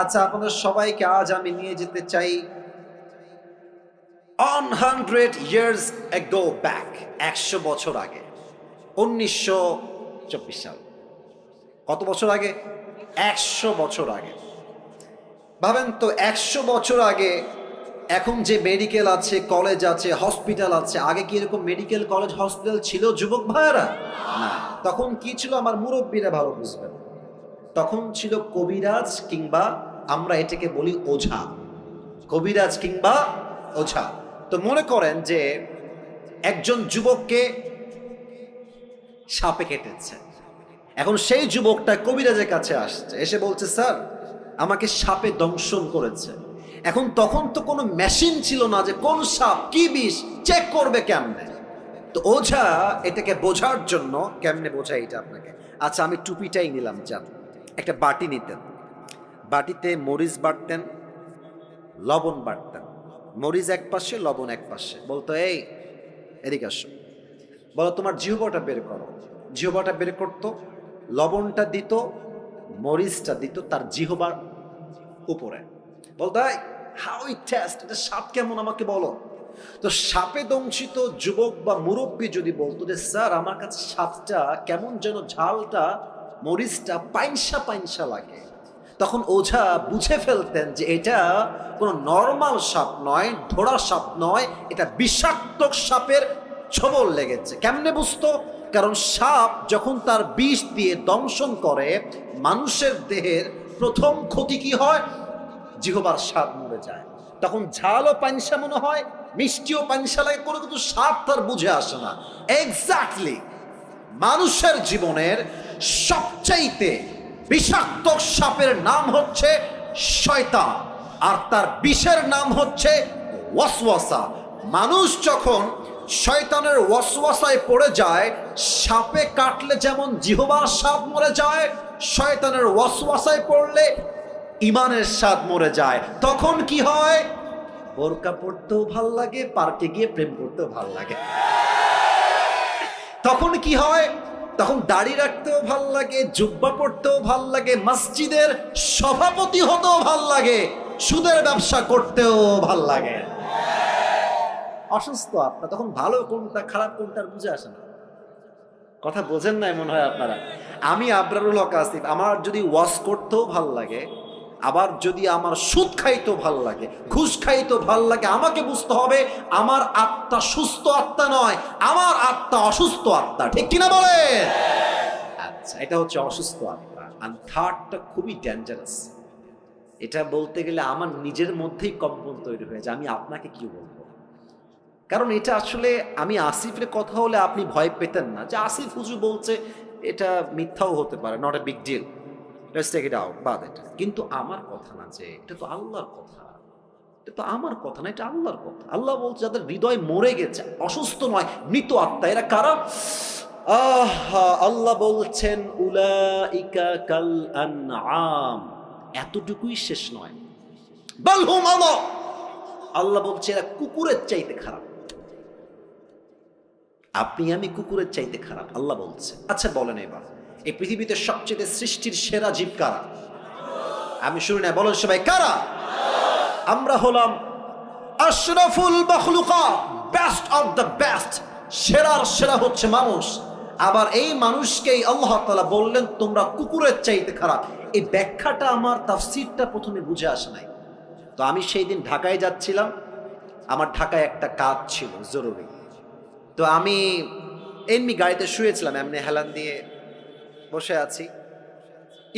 আচ্ছা, আপনাদের সবাইকে আজ আমি নিয়ে যেতে চাই 100 years ago back, 100 বছর আগে, 1924 সাল। কত বছর আগে? 100 বছর আগে। ভাবেন তো, 100 বছর আগে এখন যে মেডিকেল আছে, কলেজ আছে, হসপিটাল আছে, আগে কি এরকম মেডিকেল কলেজ হসপিটাল ছিল যুবক ভাইয়েরা? না। তখন কি ছিল আমার মুরব্বীরা ভালো বুঝবেন। তখন ছিল কবিরাজ, কিংবা আমরা এটাকে বলি ওঝা। কবিরাজ কিংবা ওঝা। তো মনে করেন যে একজন যুবককে সাপে কেটেছে, এখন সেই যুবকটা কবিরাজের কাছে আসছে, এসে বলছে স্যার আমাকে সাপে দংশন করেছে। এখন তখন তো কোনো মেশিন ছিল না যে কোন সাপ কি বিষ চেক করবে কেমনে। তো ওঝা এটাকে বোঝার জন্য, কেমনে বোঝা এটা আপনাকে, আচ্ছা আমি টুপিটাই নিলাম, যান একটা বাটি নিতেন, বাটিতে মরিচ বাটতেন, লবণ বাটতেন, মরিচ এক পাশে লবণ এক পাশে, বলতো এই এদিকে আসো, বলো তোমার জিহ্বাটা বের করো। জিহ্বাটা বের করতো, লবণটা দিত, মরিচটা দিত তার জিহ্বার উপরে, বলতো হাউ ইট টেস্ট, এটা স্বাদ কেমন আমাকে বলো। তো সাপে দংশিত যুবক বা মুরব্বী যদি বলতো যে স্যার আমার কাছে স্বাদটা কেমন যেন, ঝালটা মরিচটা পাইনসা পাইনসা লাগে, তখন ওঝা বুঝে ফেলতেন যে এটা কোনো নর্মাল সাপ নয়, ধরা সাপ নয়, এটা বিষাক্ত সাপের ছোবল লেগেছে। কেমনে বুঝতো? কারণ সাপ যখন তার বিষ দিয়ে দংশন করে, মানুষের দেহের প্রথম ক্ষতি কি হয়? জিহ্বার স্বাদ মরে যায়। তখন ঝালও পানসা মনে হয়, মিষ্টিও পানসা লাগে, কোনো কিছু স্বাদ তার বুঝে আসে না। এক্স্যাক্টলি মানুষের জীবনের সবচাইতে বিষাক্ত সাপের নাম হচ্ছে শয়তান, আর তার বিষের নাম হচ্ছে ওয়াসওয়াসা। মানুষ যখন শয়তানের ওয়াসওয়াসায় পড়ে যায়, সাপে কাটলে যেমন জিহ্বার স্বাদ মরে যায়, শয়তানের ওয়াসওয়াসায় পড়লে ইমানের স্বাদ মরে যায়। তখন কি হয়? বোরকা পড়তেও ভাল লাগে, পার্কে গিয়ে প্রেম করতেও ভাল লাগে। তখন কি হয়? তখন দাড়ি রাখতেও ভাল লাগে, জুব্বা পড়তেও ভাল লাগে, মসজিদের সভাপতি হতেও ভাল লাগে, সুদের ব্যবসা করতেও ভাল লাগে। অসুস্থ আপনার, তখন ভালো কোনটা খারাপ কোনটা বুঝে আসে না। কথা বোঝেন নাই মনে হয় আপনারা। আমি আবরারুল হক আসিফ, আমার যদি ওয়াজ করতেও ভাল লাগে, আবার যদি আমার সুদ খাইতেও ভাল লাগে, ঘুষ খাইতেও ভাল লাগে, আমাকে বুঝতে হবে আমার আত্মা সুস্থ আত্মা নয়, আমার আত্মা অসুস্থ আত্মা। ঠিক কিনা বলে? আচ্ছা, এটা হচ্ছে অসুস্থ আত্মা। আর থার্ডটা খুবই ডেঞ্জারাস। এটা বলতে গেলে আমার নিজের মধ্যেই কম্পন তৈরি হয়ে যায়, আমি আপনাকে কি বলবো। কারণ এটা আসলে, আমি আসিফের কথা হলে আপনি ভয় পেতেন না যে আসিফ হুজুর বলছে, এটা মিথ্যাও হতে পারে, not a big deal. Let's take it out, বাদ এটা। কিন্তু আমার কথা না, যে এটা তো আল্লাহর কথা, এটা তো আমার কথা না, এটা আল্লাহর কথা। আল্লাহ বলছে যাদের হৃদয় মরে গেছে, অসুস্থ নয়, মৃত আত্মা, এরা কারা? আল্লাহ বলছেন উলাইকা কাল আনআম। এতটুকুই শেষ নয়, বাল হুম আযাব। আল্লাহ বলছে এরা কুকুরের চাইতে খারাপ। আপনি আমি কুকুরের চাইতে খারাপ, আল্লাহ বলছে। আচ্ছা বলেন এবার, এই পৃথিবীতে সবচেয়ে সৃষ্টির সেরা জীব কারা? আমি শুনি না, বলেন সবাই কারা? আমরা হলাম আশরাফুল মাখলুকাত, বেস্ট অফ দ্য বেস্ট। সেরার সেরা হচ্ছে মানুষ। আবার এই মানুষকেই আল্লাহ তাআলা বললেন তোমরা কুকুরের চাইতে খারাপ। এই ব্যাখ্যাটা আমার তাফসীরটা প্রথমে বুঝে আসে নাই। তো আমি সেই দিন ঢাকায় যাচ্ছিলাম, আমার ঢাকায় একটা কাজ ছিল জরুরি। তো আমি এমনি গাড়িতে শুয়েছিলাম, এমনি হেলান দিয়ে বসে আছি,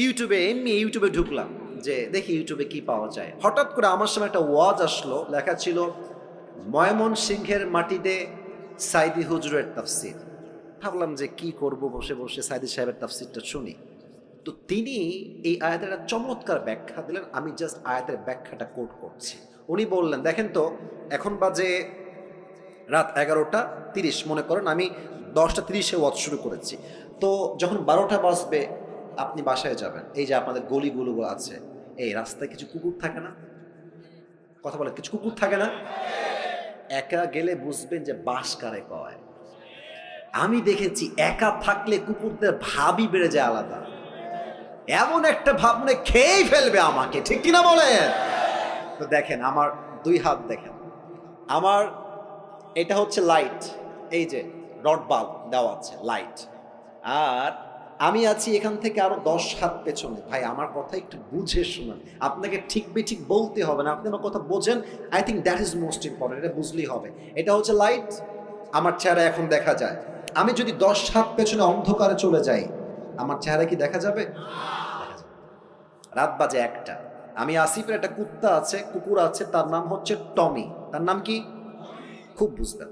ইউটিউবে ঢুকলাম যে দেখি ইউটিউবে কি পাওয়া যায়। হঠাৎ করে আমার সামনে একটা ওয়াজ আসলো, লেখা ছিল ময়মনসিংহের মাটিতে সাইদি হুজুরের তাফসীর। ভাবলাম যে কি করব, বসে বসে সাইদি সাহেবের তাফসীরটা শুনি। তো তিনি এই আয়াতের একটা চমৎকার ব্যাখ্যা দিলেন, আমি জাস্ট আয়াতের ব্যাখ্যাটা কোট করছি। উনি বললেন দেখেন তো, এখন বাজে রাত 11:30, মনে করেন আমি 10:30-এ ওয়াজ শুরু করেছি। তো যখন 12টা বাজবে আপনি বাসায় যাবেন, এই যে আপনাদের গলিগুলো আছে, এই রাস্তায় কিছু কুকুর থাকে না? কথা বলে, কিছু কুকুর থাকে না? একা গেলে বুঝবেন যে বাস কারে কয়। আমি দেখেছি একা থাকলে কুকুরদের ভাবই বেড়ে যায় আলাদা, এমন একটা ভাব মনে খেয়েই ফেলবে আমাকে, ঠিক কিনা বলেন? তো দেখেন আমার 2 হাত, দেখেন আমার এটা হচ্ছে লাইট, এই যে রড বাল্ব দেওয়া আছে লাইট, আর আমি আছি এখান থেকে আরো 10 হাত পেছনে। ভাই আমার কথা একটু বুঝে শুনুন, আপনাকে ঠিক বেঠিক বলতে হবে না, আপনি আমার কথা বোঝেন। I think that is most important, এটা বুঝলেই হবে। এটা হচ্ছে লাইট, আমার চেহারা এখন দেখা যায়। আমি যদি 10 হাত পেছনে অন্ধকারে চলে যাই, আমার চেহারা কি দেখা যাবে? রাত বাজে 1টা, আমি আসিফের একটা কুকুর আছে, তার নাম হচ্ছে টমি। তার নাম কি? খুব বুঝবেন।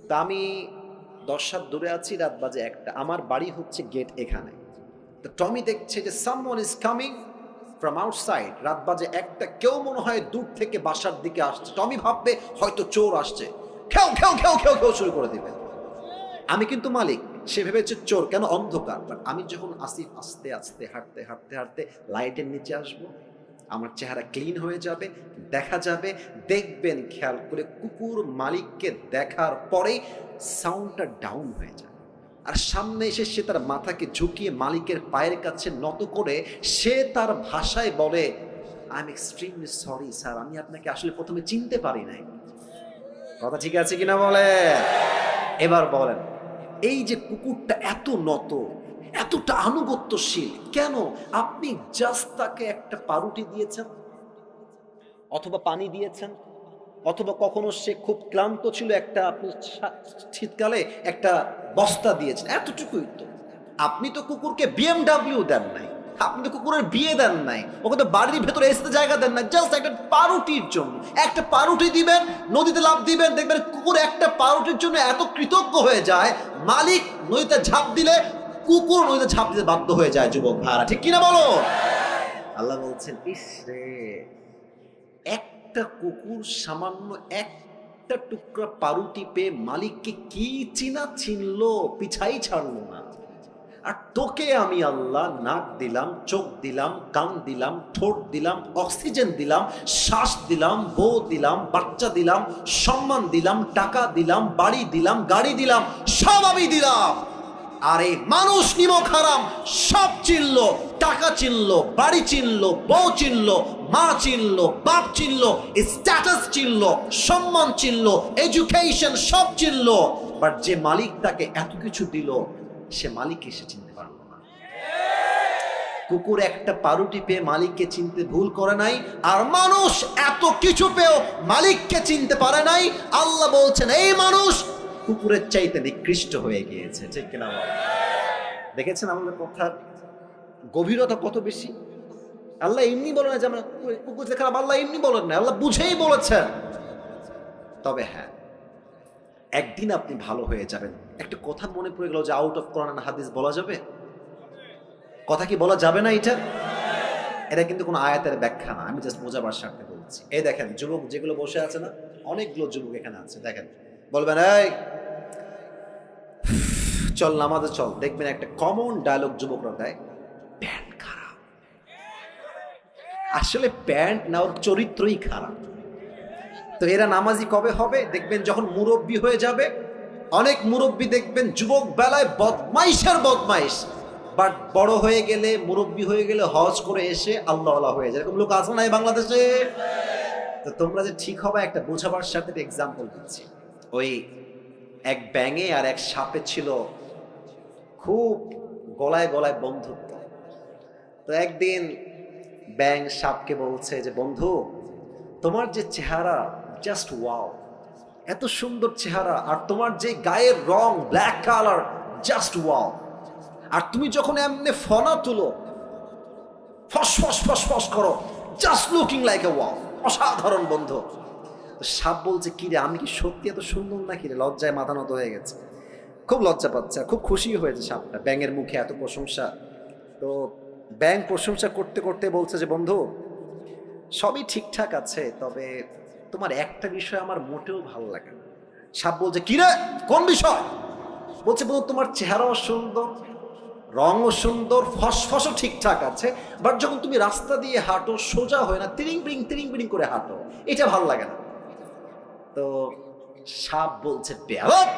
তা আমি 10 হাত দূরে আছি, রাত বাজে 1টা, আমার বাড়ি হচ্ছে গেট এখানে। তো টমি দেখছে যে someone is coming from outside, রাত বাজে 1টা, কেউ মনে হয় দূর থেকে বাসার দিকে আসছে। টমি ভাববে হয়তো চোর আসছে, খেউ খেউ খেউ খেউ খেউ শুরু করে দিবে। আমি কিন্তু মালিক, সে ভেবেছে চোর, কেন? অন্ধকার। বাট আমি যখন আসিফ আস্তে আস্তে হাঁটতে হাঁটতে হাঁটতে লাইটের নিচে আসবো, আমার চেহারা ক্লিন হয়ে যাবে, দেখা যাবে। দেখবেন খেয়াল করে, কুকুর মালিককে দেখার পরেই সাউন্ডটা ডাউন হয়ে যায়, আর সামনে এসে সে তার মাথাকে ঝুঁকিয়ে মালিকের পায়ের কাছে নত করে সে তার ভাষায় বলে I am extremely sorry sir, আমি আপনাকে আসলে প্রথমে চিনতে পারি নাই। কথা ঠিক আছে কিনা বলে? এবার বলেন, এই যে কুকুরটা এত নত, এতটা আনুগত্যশীল কেন? আপনি জাস্ট তাকে একটা পাউরুটি দিয়েছেন, অথবা পানি দিয়েছেন, অথবা কখনো সে খুব ক্লান্ত ছিল, একটা আপনি শীতকালে একটা বস্তা দিয়েছেন, এতটুকুই তো। আপনি তো কুকুরকে BMW দেন নাই, আপনি তো কুকুরের বিয়ে দেন নাই, ওকে তো বাড়ির ভেতরে এসে জায়গা দেন না, জাস্ট একটা পাউরুটির জন্য। একটা পাউরুটি দিবেন, নদীতে লাফ দিবেন, দেখবেন কুকুর একটা পাউরুটির জন্য এত কৃতজ্ঞ হয়ে যায়, মালিক নদীতে ঝাঁপ দিলে কুকুর নদীতে ঝাঁপ দিতে বাধ্য হয়ে যায়। যুবক ভাড়া, ঠিক কিনা বলো? আল্লাহ বলছেন ইস রে, একটা কুকুর সামান্য একটা টুকরা পাউরুটি পেয়ে মালিককে কি চিনলো, পিছাই ছাড়লো না। আর তোকে আমি আল্লাহ নাক দিলাম, চোখ দিলাম, কান দিলাম, ঠোঁট দিলাম, অক্সিজেন দিলাম, শ্বাস দিলাম, বউ দিলাম, বাচ্চা দিলাম, সম্মান দিলাম, টাকা দিলাম, বাড়ি দিলাম, গাড়ি দিলাম, সব আমি দিলাম। আর এই মানুষ নিমক হারাম সব চিনলো, টাকা চিনলো, বাড়ি চিনলো, বউ চিনলো, মা চিনলো, বাপ চিনলো, স্ট্যাটাস চিনলো, সম্মান চিনলো, এডুকেশন সব চিনলো, বাট যে মালিক তাকে এত কিছু দিল সে মালিককে সে চিনতে পারলো না। কুকুর একটা পাউরুটি পেয়ে মালিককে চিনতে ভুল করে নাই, আর মানুষ এত কিছু পেয়েও মালিককে চিনতে পারে নাই। আল্লাহ বলছেন এই মানুষ কুকুরের চাইতে নিকৃষ্ট হয়ে গিয়েছে, ঠিক কিনা বল? দেখেছেন আমাদের কথার গভীরতা কত বেশি? আল্লাহ এমনি বলে না যে আমরা কুকুর খারাপ, আল্লাহ এমনি বলেন না, আল্লাহ বুঝেই বলেছেন। তবে হ্যাঁ, একদিন আপনি ভালো হয়ে যাবেন। একটা কথা মনে পড়ে গেল যে আউট অফ কোরআন হাদিস বলা যাবে? কথা কি বলা যাবে না? এটা এটা কিন্তু কোনো আয়াতের ব্যাখ্যা না, আমি জাস্ট বোঝাবার স্বার্থে বলছি। এই দেখেন যুবক যেগুলো বসে আছে না, অনেকগুলো যুবক এখানে আছে, দেখেন বলবেন এই চল নামাজে চল, দেখবেন একটা কমন ডায়লগ যুবকরা দেয়, প্যান্ট খারাপ। আসলে প্যান্ট না, ওর চরিত্রই খারাপ। তো এরা নামাজি কবে হবে? দেখবেন যখন মুরব্বী হয়ে যাবে। অনেক মুরব্বী দেখবেন যুবক বেলায় বদমাইশের বদমাইশ, বাট বড় হয়ে গেলে, মুরব্বী হয়ে গেলে হজ করে এসে আল্লাহওয়ালা হয়ে যায়। এরকম লোক আছে না এই বাংলাদেশে? তো তোমরা যে ঠিক হবে একটা বোঝাবার সাথে এক্সাম্পল দিচ্ছি। ওই এক ব্যাঙে আর এক সাপে ছিল খুব গলায় গলায় বন্ধুত্ব। তো একদিন ব্যাঙ সাপকে বলছে যে বন্ধু, তোমার যে চেহারা জাস্ট ওয়াও, এত সুন্দর চেহারা, আর তোমার যে গায়ের রং ব্ল্যাক কালার জাস্ট ওয়াও, আর তুমি যখন এমনি ফনা তুলো, ফস ফস ফস ফস করো, just looking like a wow, অসাধারণ বন্ধু। তো সাপ বলছে কি রে, আমি কি সত্যি এত সুন্দর নাকি রে? লজ্জায় মাথা নত হয়ে গেছে, খুব লজ্জা পাচ্ছে, আর খুব খুশি হয়েছে সাপটা ব্যাঙের মুখে এত প্রশংসা। তো ব্যাঙ প্রশংসা করতে করতে বলছে যে বন্ধু, সবই ঠিকঠাক আছে, তবে তোমার একটা বিষয় আমার মোটেও ভালো লাগে না। সাপ বলছে কি রে, কোন বিষয়? বলছে বন্ধু, তোমার চেহারাও সুন্দর, রঙও সুন্দর, ফসফসও ঠিকঠাক আছে, বাট যখন তুমি রাস্তা দিয়ে হাঁটো সোজা হয় না, তিরিং বিরিং করে হাঁটো, এটা ভালো লাগে না। তো সাপ বলছে বেয়াদব,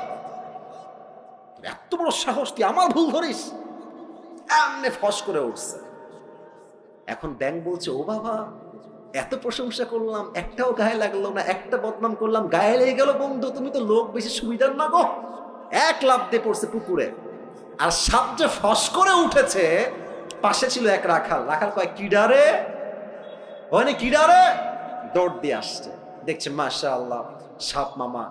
এত বড় সাহস, তুই আমার ভুল ধরিস? এমনি ফস করে উঠছে। এখন ব্যাঙ বলছে ও বাবা, এত প্রশংসা করলাম, একটাও গায়ে লাগলো না, একটা বদনাম করলাম গায়ে লেগে গেল। বন্ধু তুমি তো লোক বেশি সুবিধার না গো। এক লাফ দিয়ে পড়ছে পুকুরে। আর সাপ যে ফস করে উঠেছে, পাশে ছিল এক রাখাল। রাখাল কয় কিডারে, ওখানে কিডারে, দৌড় দিয়ে আসছে, দেখছে মাশাআল্লাহ সাপ মামা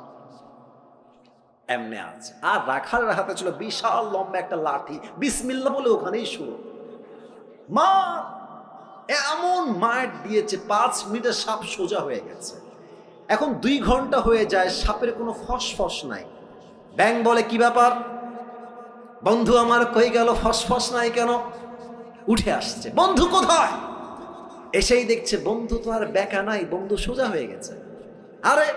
এমনি আছে। আর রাখালের হাতে ছিল বিশাল লম্বা একটা লাঠি, বিসমিল্লাহ বলে ওখানেই শুরু। মা এমন মার দিয়েছে, 5 মিনিটে সাপ সোজা হয়ে গেছে। এখন 2 ঘন্টা হয়ে যায়, সাপের কোনো ফসফস নাই। ব্যাঙ বলে কি ব্যাপার বন্ধু আমার, কই গেল, ফসফস নাই কেন? উঠে আসছে, বন্ধু কোথায়? এসেই দেখছে বন্ধু তো আর বেকা নাই, বন্ধু সোজা হয়ে গেছে। আরে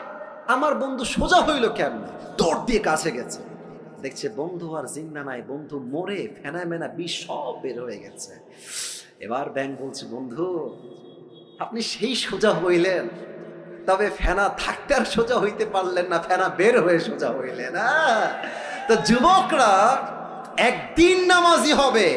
আমার বন্ধু সোজা হইল কেমন? দৌড় দিয়ে কাছে গেছে, দেখছে বন্ধু আর জিন্দা নাই, বন্ধু মরে ফেনা মেনা বিষ সব বের হয়ে গেছে। এবার ব্যাঙ বলছে বন্ধু, আপনি সেই সোজা হইলেন, তবে ফেনা থাকতে আর সোজা হইতে পারলেন না, ফেনা বের হয়ে সোজা হইলেন। তো যুবকরা একদিন নামাজি হবে,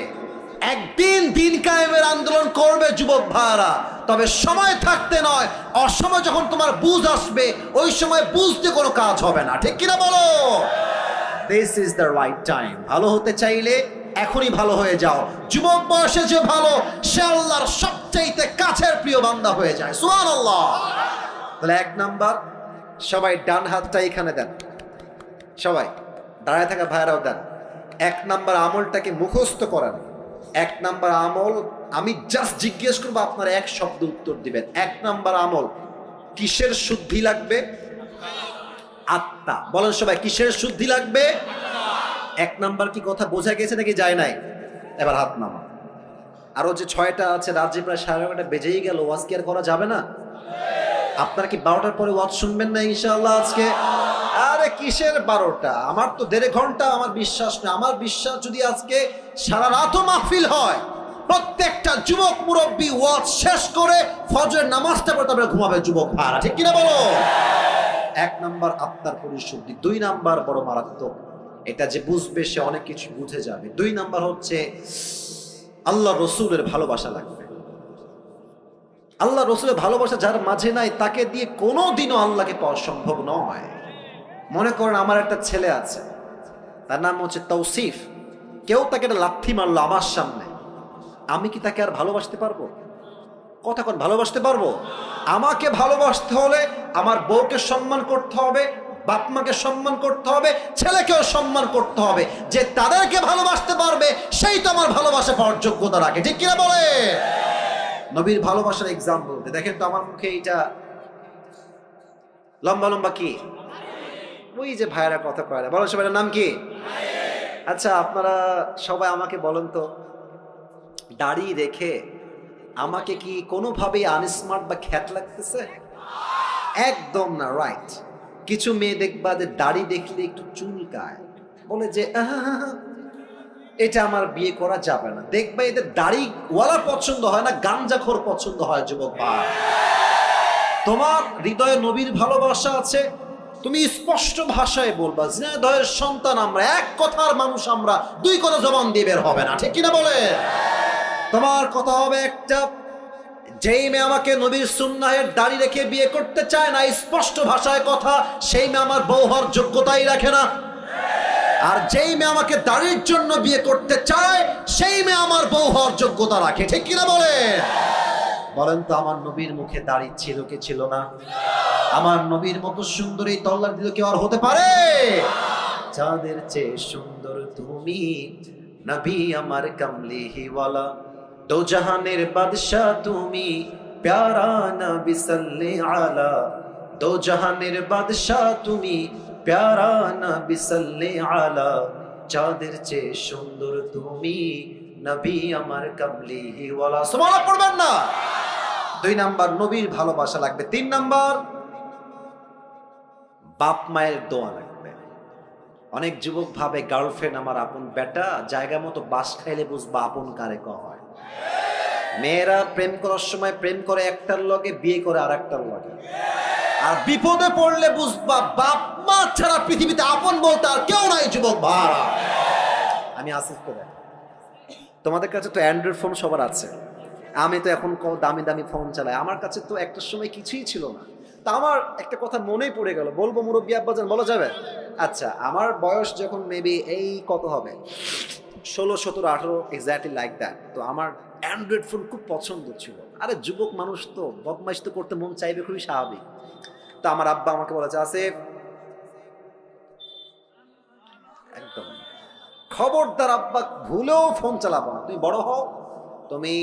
একদিন দিন কায়েমের আন্দোলন করবে যুবক ভাইরা, তবে সময় থাকতে নয়, অসময় যখন তোমার বুঝ আসবে, ওই সময় বুঝতে কোনো কাজ হবে না, ঠিক কিনা বলো? This is the right time. ভালো হতে চাইলে এখনই ভালো হয়ে যাও। যুবক বয়সে যে ভালো, সে আল্লাহর সবচাইতে কাছের প্রিয় বান্দা হয়ে যায়। সুবহানাল্লাহ। তাহলে 1 নাম্বার, সবাই ডান হাতটা এখানে দেন, সবাই দাঁড়ায় থাকা ভাইরাও দেন। 1 নাম্বার আমলটাকে মুখস্থ করেন। 1 নাম্বার আমল, আমি জাস্ট জিজ্ঞেস করবো, আপনারা এক শব্দ উত্তর দিবেন। 1 নাম্বার আমল, কিসের শুদ্ধি লাগবে? আত্মা। বলেন সবাই, কিসের শুদ্ধি লাগবে? 1 নাম্বার কি কথা বোঝা গেছে নাকি যায় নাই? এবার হাত নামা। আরো যে 6টা আছে, রাত যে প্রায় 11:30 বেজেই গেল, ওয়াজ কি আর করা যাবে না? আপনারা কি 12টার পরে ওয়াজ শুনবেন না ইনশাআল্লাহ আজকে? আরে কিসের 12টা, আমার তো 1.5 ঘন্টা, আমার বিশ্বাস না। আমার বিশ্বাস যদি আজকে সারা রাতও মাহফিল হয়, প্রত্যেকটা যুবক মুরব্বী ওয়াজ শেষ করে ফজরের নামাজটা পড়ে তারপরে ঘুমাবে যুবক ভাইরা, ঠিক কিনা বলো? 1 নাম্বার আত্মার পরিশুদ্ধি। 2 নাম্বার বড় মারাত্মক, এটা যে বুঝবে সে অনেক কিছু বুঝে যাবে। 2 নাম্বার হচ্ছে আল্লাহ রসুলের ভালোবাসা লাগবে। আল্লাহ রসুলের ভালোবাসা যার মাঝে নাই, তাকে দিয়ে কোনোদিনও আল্লাহকে পাওয়া সম্ভব নয়। মনে করেন আমার একটা ছেলে আছে, তার নাম হচ্ছে তৌসিফ। কেউ তাকে একটা লাথি মারলো আমার সামনে, আমি কি তাকে আর ভালোবাসতে পারবো? কথা কোন, ভালোবাসতে পারবো? আমাকে ভালোবাসতে হলে আমার বউকে সম্মান করতে হবে, বাপ মাকে সম্মান করতে হবে, ছেলেকেও সম্মান করতে হবে। যে তাদেরকে ভালোবাসতে পারবে সেই তো আমার ভালোবাসা পাওয়ার যোগ্যতা রাখে, ঠিক কিনা বলে? নবীর ভালোবাসার এক্সাম্পল দেখেন তো, আমার মুখে এইটা লম্বা লম্বা কি, ওই যে ভাইয়েরা কথা কয় না, বলেন সবাই নাম কি? আচ্ছা আপনারা সবাই আমাকে বলেন তো, দাড়ি রেখে আমাকে কি কোনোভাবেই আনস্মার্ট বা খ্যাত লাগতেছে? একদম না, রাইট। কিছু মেয়ে দেখবা যে দাড়ি দেখলে একটু চুলকায়, বলে যে এটা আমার বিয়ে করা যাবে না। দেখবা এদের দাড়িওয়ালা পছন্দ হয় না, গাঞ্জাখোর পছন্দ হয়। যুবক ভাই, তোমার হৃদয়ে নবীর ভালোবাসা আছে, তুমি স্পষ্ট ভাষায় বলবা ঝিনাইদহের সন্তান আমরা, এক কথার মানুষ আমরা, দুই কথা জবান দিয়ে বের হবে না, ঠিক কিনা বলে? তোমার কথা হবে একটা, যেই মেয়ে আমাকে নবীর সুন্নাহের দাড়ি রেখে বিয়ে করতে চায় না, স্পষ্ট ভাষায় কথা, সেই মেয়ে আমার বউ হওয়ার যোগ্যতাই রাখে না। আর যেই মেয়ে আমাকে দাড়ির জন্য বিয়ে করতে চায়, সেই মেয়ে আমার বউ হওয়ার যোগ্যতা রাখে, ঠিক কিনা বলে? বলেন তো, আমার নবীর মুখে দাড়ি ছিল কি ছিল না? আমার নবীর মতো সুন্দর এই তল্লার দিল কি আর হতে পারে? চাঁদের চেয়ে সুন্দর তুমি, নবী আমার কামলিওয়ালা, দো জাহানের বাদশাহ তুমি, প্যারা নবী সাল্লে আলা, দো জাহানের বাদশাহ তুমি, প্যারা নবী সাল্লে আলা, চাঁদের চেয়ে সুন্দর তুমি, নবী আমার কামলিওয়ালা। সুবহানাল্লাহ পড়বেন না? 2 নাম্বার, নবীর ভালোবাসা লাগবে। 3 নাম্বার, বাপ মায়ের দোয়া লাগবে। অনেক যুবক ভাবে গার্লফ্রেন্ড আমার আপন বেটা, জায়গা মতো বাস খাইলে বুঝবা আপন কারে হয়। মেয়েরা প্রেম করার সময় প্রেম করে একটার লগে, বিয়ে করে আর একটার লগে, আর বিপদে পড়লে বুঝবা বাপ মা ছাড়া পৃথিবীতে আপন বলতে আর কেউ নাই। যুবক ভাড়া, আমি আসিফ করে, তোমাদের কাছে তো অ্যান্ড্রয়েড ফোন সবার আছে, আমি তো এখন দামি দামি ফোন চালাই। আমার কাছে তো একটা সময় কিছুই ছিল না। তা আমার একটা কথা মনেই পড়ে গেল, বলবো মুরব্বী আব্বাজান, বলা যাবে? আচ্ছা, আমার বয়স যখন মেবি এই কত হবে, 16, 17, 18, এক্স্যাক্টলি লাইক দ্যাট। তো আমার অ্যান্ড্রয়েড ফোন খুব পছন্দ ছিল। আরে যুবক মানুষ তো বদমাইশ তো করতে মন চাইবে, খুবই স্বাভাবিক। তো আমার আব্বা আমাকে বলেছে, আসিফ, একদম খবরদার আব্বা, ভুলেও ফোন চালাবো না, তুমি বড় হও, তুমি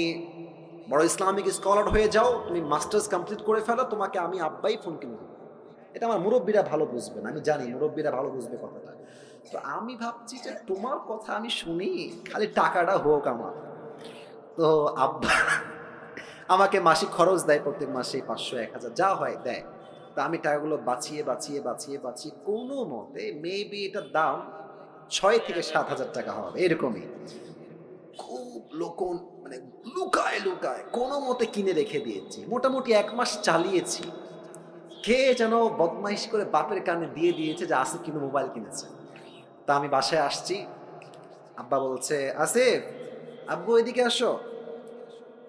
বড় ইসলামিক স্কলার হয়ে যাও, তুমি মাস্টার্স কমপ্লিট করে ফেলো, তোমাকে আমি আব্বাই ফোন কিনে দেবো। এটা আমার মুরব্বীরা ভালো বুঝবেন, আমি জানি মুরব্বীরা ভালো বুঝবে কথাটা। তো আমি ভাবছি যে তোমার কথা আমি শুনি, খালি টাকাটা হোক আমার। তো আব্বা আমাকে মাসিক খরচ দেয়, প্রত্যেক মাসে 500, 1000 যা হয় দেয়। তো আমি টাকাগুলো বাঁচিয়ে বাঁচিয়ে বাঁচিয়ে বাঁচিয়ে কোনো মতে মেবি এটার দাম 6 থেকে 7 হাজার টাকা হবে, এরকমই। খুব লোকন মানে লুকায় লুকায় কোনো মতে কিনে রেখে দিয়েছি, মোটামুটি 1 মাস চালিয়েছি। কে যেন বদমাইশ করে বাপের কানে দিয়ে দিয়েছে যে আসিফ কিন্তু মোবাইল কিনেছে। তা আমি বাসায় আসছি, আব্বা বলছে, আসিফ, আব্বু এদিকে আসো।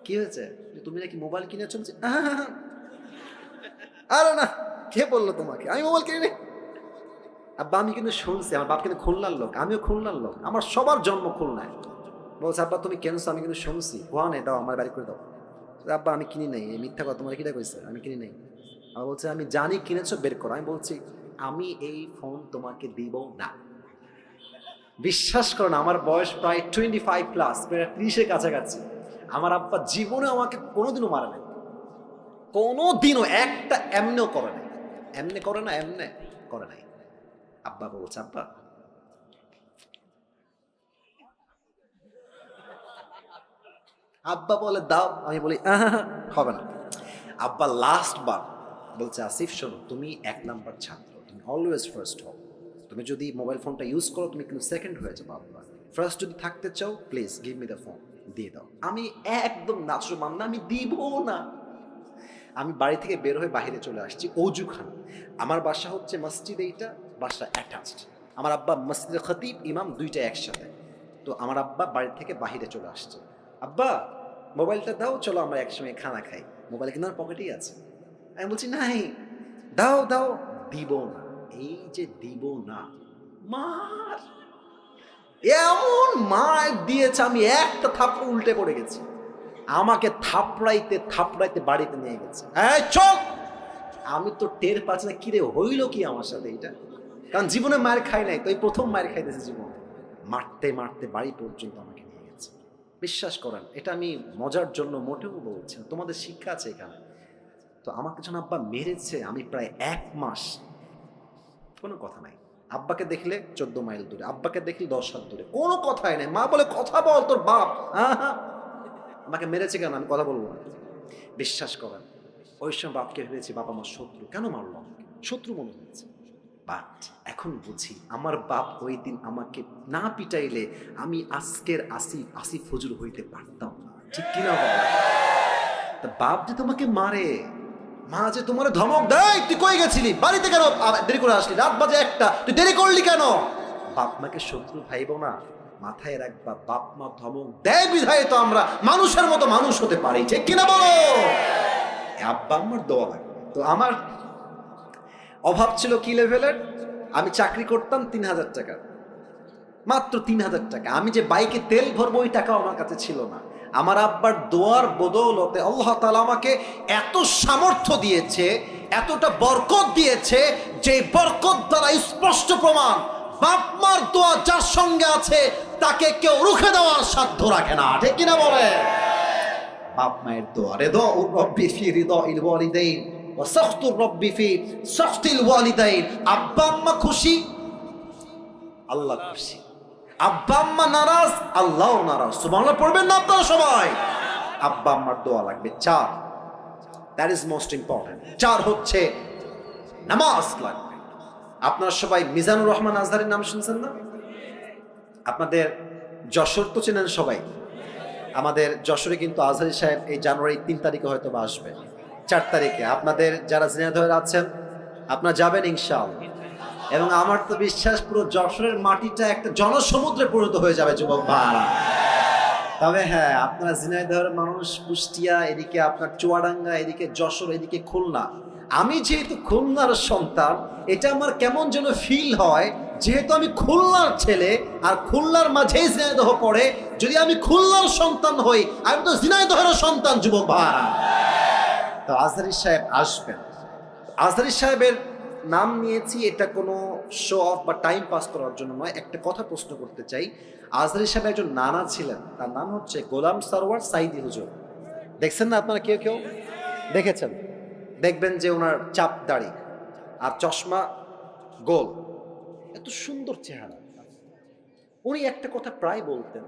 কি হয়েছে? তুমি নাকি মোবাইল কিনেছো? আরে না, কে বললো তোমাকে? আমি মোবাইল কিনে। আব্বা আমি কিন্তু শুনছি, আমার বাপ কিন্তু খুলনার লোক, আমিও খুলনার লোক, আমার সবার জন্ম খুলনায়। বলছে, আব্বা তুমি কেনছো? আমি কিন্তু শুনছি। ওয়ানে দাও, আমার বাড়ি করে দাও। আব্বা আমি কিনি নাই, এই মিথ্যা কথা, তোমার কিটা কইছে? আমি কিনি নাই। আমার বলছে, আমি জানি কিনেছো, বের করো। আমি বলছি, আমি এই ফোন তোমাকে দিব না। বিশ্বাস করো না, আমার বয়স প্রায় 25+, প্রায় 30-এর কাছাকাছি। আমার আব্বা জীবনে আমাকে কোনোদিনও মারে নাই, কোনোদিনও একটা এমনেও করে নাই। এমনে করে না, এমনে করে নাই। আব্বা বলছে, আব্বা আব্বা বলে দাও, আমি বলি হবে না। আব্বা লাস্ট বার বলছে, আসিফ শোনো, তুমি 1 নাম্বার ছাত্র, তুমি অলওয়েজ ফার্স্ট হও। তুমি যদি মোবাইল ফোনটা ইউজ করো, তুমি কিন্তু সেকেন্ড হয়ে যাবো। আব্বা ফার্স্ট যদি থাকতে চাও, please give me the phone, দিয়ে দাও। আমি একদম নাচরমান না, আমি দিব না। আমি বাড়ি থেকে বের হয়ে বাইরে চলে আসছি, অজুখানা। আমার বাসা হচ্ছে মসজিদ, এইটা বাসা অ্যাটাচড। আমার আব্বা মসজিদে খতিব, ইমাম, দুইটা একসাথে। তো আমার আব্বা বাড়ি থেকে বাহিরে চলে আসছে, আব্বা মোবাইলটা দাও, চলো আমরা একসঙ্গে খানা খাই। মোবাইল কিন্তু আমার পকেটেই আছে। আমি বলছি, নাই, দাও দাও। দিব না। এই যে দিব না, মার এমন মার দিয়েছে, আমি একটা থাপ্পড় উল্টে পড়ে গেছি। আমাকে থাপড়াইতে থাপড়াইতে বাড়িতে নিয়ে গেছে। এই চল! আমি তো টের পাচ্ছি না, কিরে হইল কি আমার সাথে এটা, কারণ জীবনে মায়ের খাই নাই, তো এই প্রথম মায়ের খাইতেছে জীবনে। মারতে মারতে বাড়ি পর্যন্ত আমাকে নিয়ে গেছে। বিশ্বাস করেন, এটা আমি মজার জন্য মোটেও বলছি না, তোমাদের শিক্ষা আছে এখানে। তো আমাকে যখন আব্বা মেরেছে, আমি প্রায় 1 মাস কোনো কথা নাই। আব্বাকে দেখলে 14 মাইল দূরে, আব্বাকে দেখলে 10 হাত দূরে, কোনো কথাই নাই। মা বলে, কথা বল, তোর বাপ। আমাকে মেরেছে কেন, আমি কথা বলবো না। বিশ্বাস করেন ওই সময় বাপকে ভেবেছি বাবা আমার শত্রু, কেন মারলো আমাকে, শত্রু মনে হয়েছে। বাট এখন বুঝি আমার বাপ ওই দিন আমাকে না পিটাইলে আমি আজকের আসিফ আসিফ হুজুর হইতে পারতাম না, ঠিক কিনা বাবা? তা বাপ যে তোমাকে মারে, মা যে তোমার ধমক দেয়, তুই কই গেছিলি, বাড়িতে কেন দেরি করে আসলি, রাত বাজে 1টা, তুই দেরি করলি কেন? বাপ মাকে শত্রু ভাইব না, মাথায় রাখবা বাপ মা ধমক দেয় বিধায় তো আমরা মানুষের মতো মানুষ হতে পারি, ঠিক কিনা বলো? আব্বা আমার দোয়া লাগবে। তো আমার অভাব ছিল কি লেভেলের, আমি চাকরি করতাম 3,000 টাকা, মাত্র 3,000 টাকা। আমি যে বাইকে তেল ভরবো ওই টাকাও আমার কাছে ছিল না। আমার আব্বার দোয়ার বদৌলতে আল্লাহ তাআলা আমাকে এত সামর্থ্য দিয়েছে, এতটা বরকত দিয়েছে, যে বরকত দ্বারা স্পষ্ট প্রমাণ বাপ মার দোয়া যার সঙ্গে আছে তাকে কেউ রুখে দেওয়ার সাধ্য রাখে না, ঠিক কিনা বলে? বাপ মায়ের দোয়া, রিদা রব্বি ফি রিদা ইল ওয়ালিদাইন ওয়া সাখতুর রব্বি ফি সাখতিল ওয়ালিদাইন। আব্বা আম্মা খুশি, আল্লাহ খুশি। আব্বা আম্মা নারাজ, আল্লাহও নারাজ। সুবহানাল্লাহ পড়বেন না আপনারা সবাই? আব্বা আম্মার দোয়া লাগবে। 4, দ্যাট ইজ মোস্ট ইম্পর্টেন্ট। 4 হচ্ছে নামাজ লাগবে। আপনারা সবাই মিজানুর রহমান আজহারের নাম শুনছেন না? আপনাদের যশোর তো চেনেন সবাই। আমাদের যশোরে কিন্তু আজহারি সাহেব এই জানুয়ারি 3 তারিখে হয়তো বা আসবে, 4 তারিখে। আপনাদের যারা ঝিনাইদহে আছেন আপনারা যাবেন ইনশাআল্লাহ। এবং আমার তো বিশ্বাস পুরো যশোরের মাটিটা একটা জনসমুদ্রে পরিণত হয়ে যাবে যুবক ভাইরা। তবে হ্যাঁ, আপনারা ঝিনাইদহের মানুষ, কুষ্টিয়া, এদিকে আপনার চুয়াডাঙ্গা, এদিকে যশোর, এদিকে খুলনা। আমি যেহেতু খুলনার সন্তান, এটা আমার কেমন যেন ফিল হয়, যেহেতু আমি খুলনার ছেলে আর খুলনার মাঝেই ঝিনাইদহ পড়ে, যদি আমি খুলনার সন্তান হই, আমি তো ঝিনাইদহের সন্তান যুবক ভাইরা। তো আজহারি সাহেব আসবেন। আজহারি সাহেবের নাম নিয়েছি এটা কোনো শো অফ বা টাইম পাস করার জন্য নয়, একটা কথা প্রশ্ন করতে চাই। আজহারি সাহেব একজন নানা ছিলেন, তার নাম হচ্ছে গোলাম সরওয়ার সাইদি হুজুর। দেখছেন না আপনারা? কেউ কেউ দেখেছেন? দেখবেন যে ওনার চাপ দাড়ি আর চশমা, গোল, এত সুন্দর চেহারা। উনি একটা কথা প্রায় বলতেন,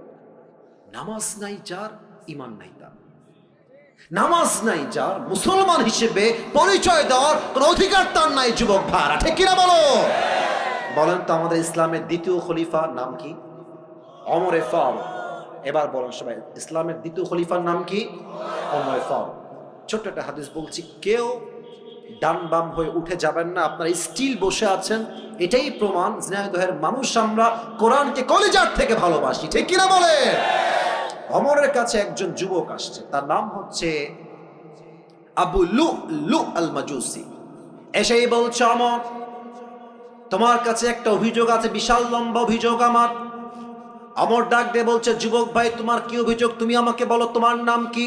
নামাজ নাই যার ঈমান নাই তার। নামাজ নাই যার, মুসলমান হিসেবে পরিচয় দেওয়ার কোন অধিকার তার নাই যুবক ভাইরা, ঠিক কিনা বলো? বলেন তো আমাদের ইসলামের দ্বিতীয় খলিফার নাম কি? ওমরে ফারুক। এবার বলেন সবাই, ইসলামের দ্বিতীয় খলিফার নাম কি? ওমরে ফারুক। ছোট্ট একটা হাদিস বলছি, কেউ ডান বাম হয়ে উঠে যাবেন না, আপনারা স্টিল বসে আছেন। এটাই প্রমাণ ঝিনাইদহের মানুষ আমরা কোরআনকে কলিজার থেকে ভালোবাসি, ঠিক কিনা বলে? ওমরের কাছে একজন যুবক আসছে, তার নাম হচ্ছে আবু লু'লু আল মাজুসি। এসেই বলছে, ওমর তোমার কাছে একটা অভিযোগ আছে, বিশাল লম্বা অভিযোগ আমার। ওমর ডাক দিয়ে বলছে, যুবক ভাই তোমার কি অভিযোগ, তুমি আমাকে বলো, তোমার নাম কি?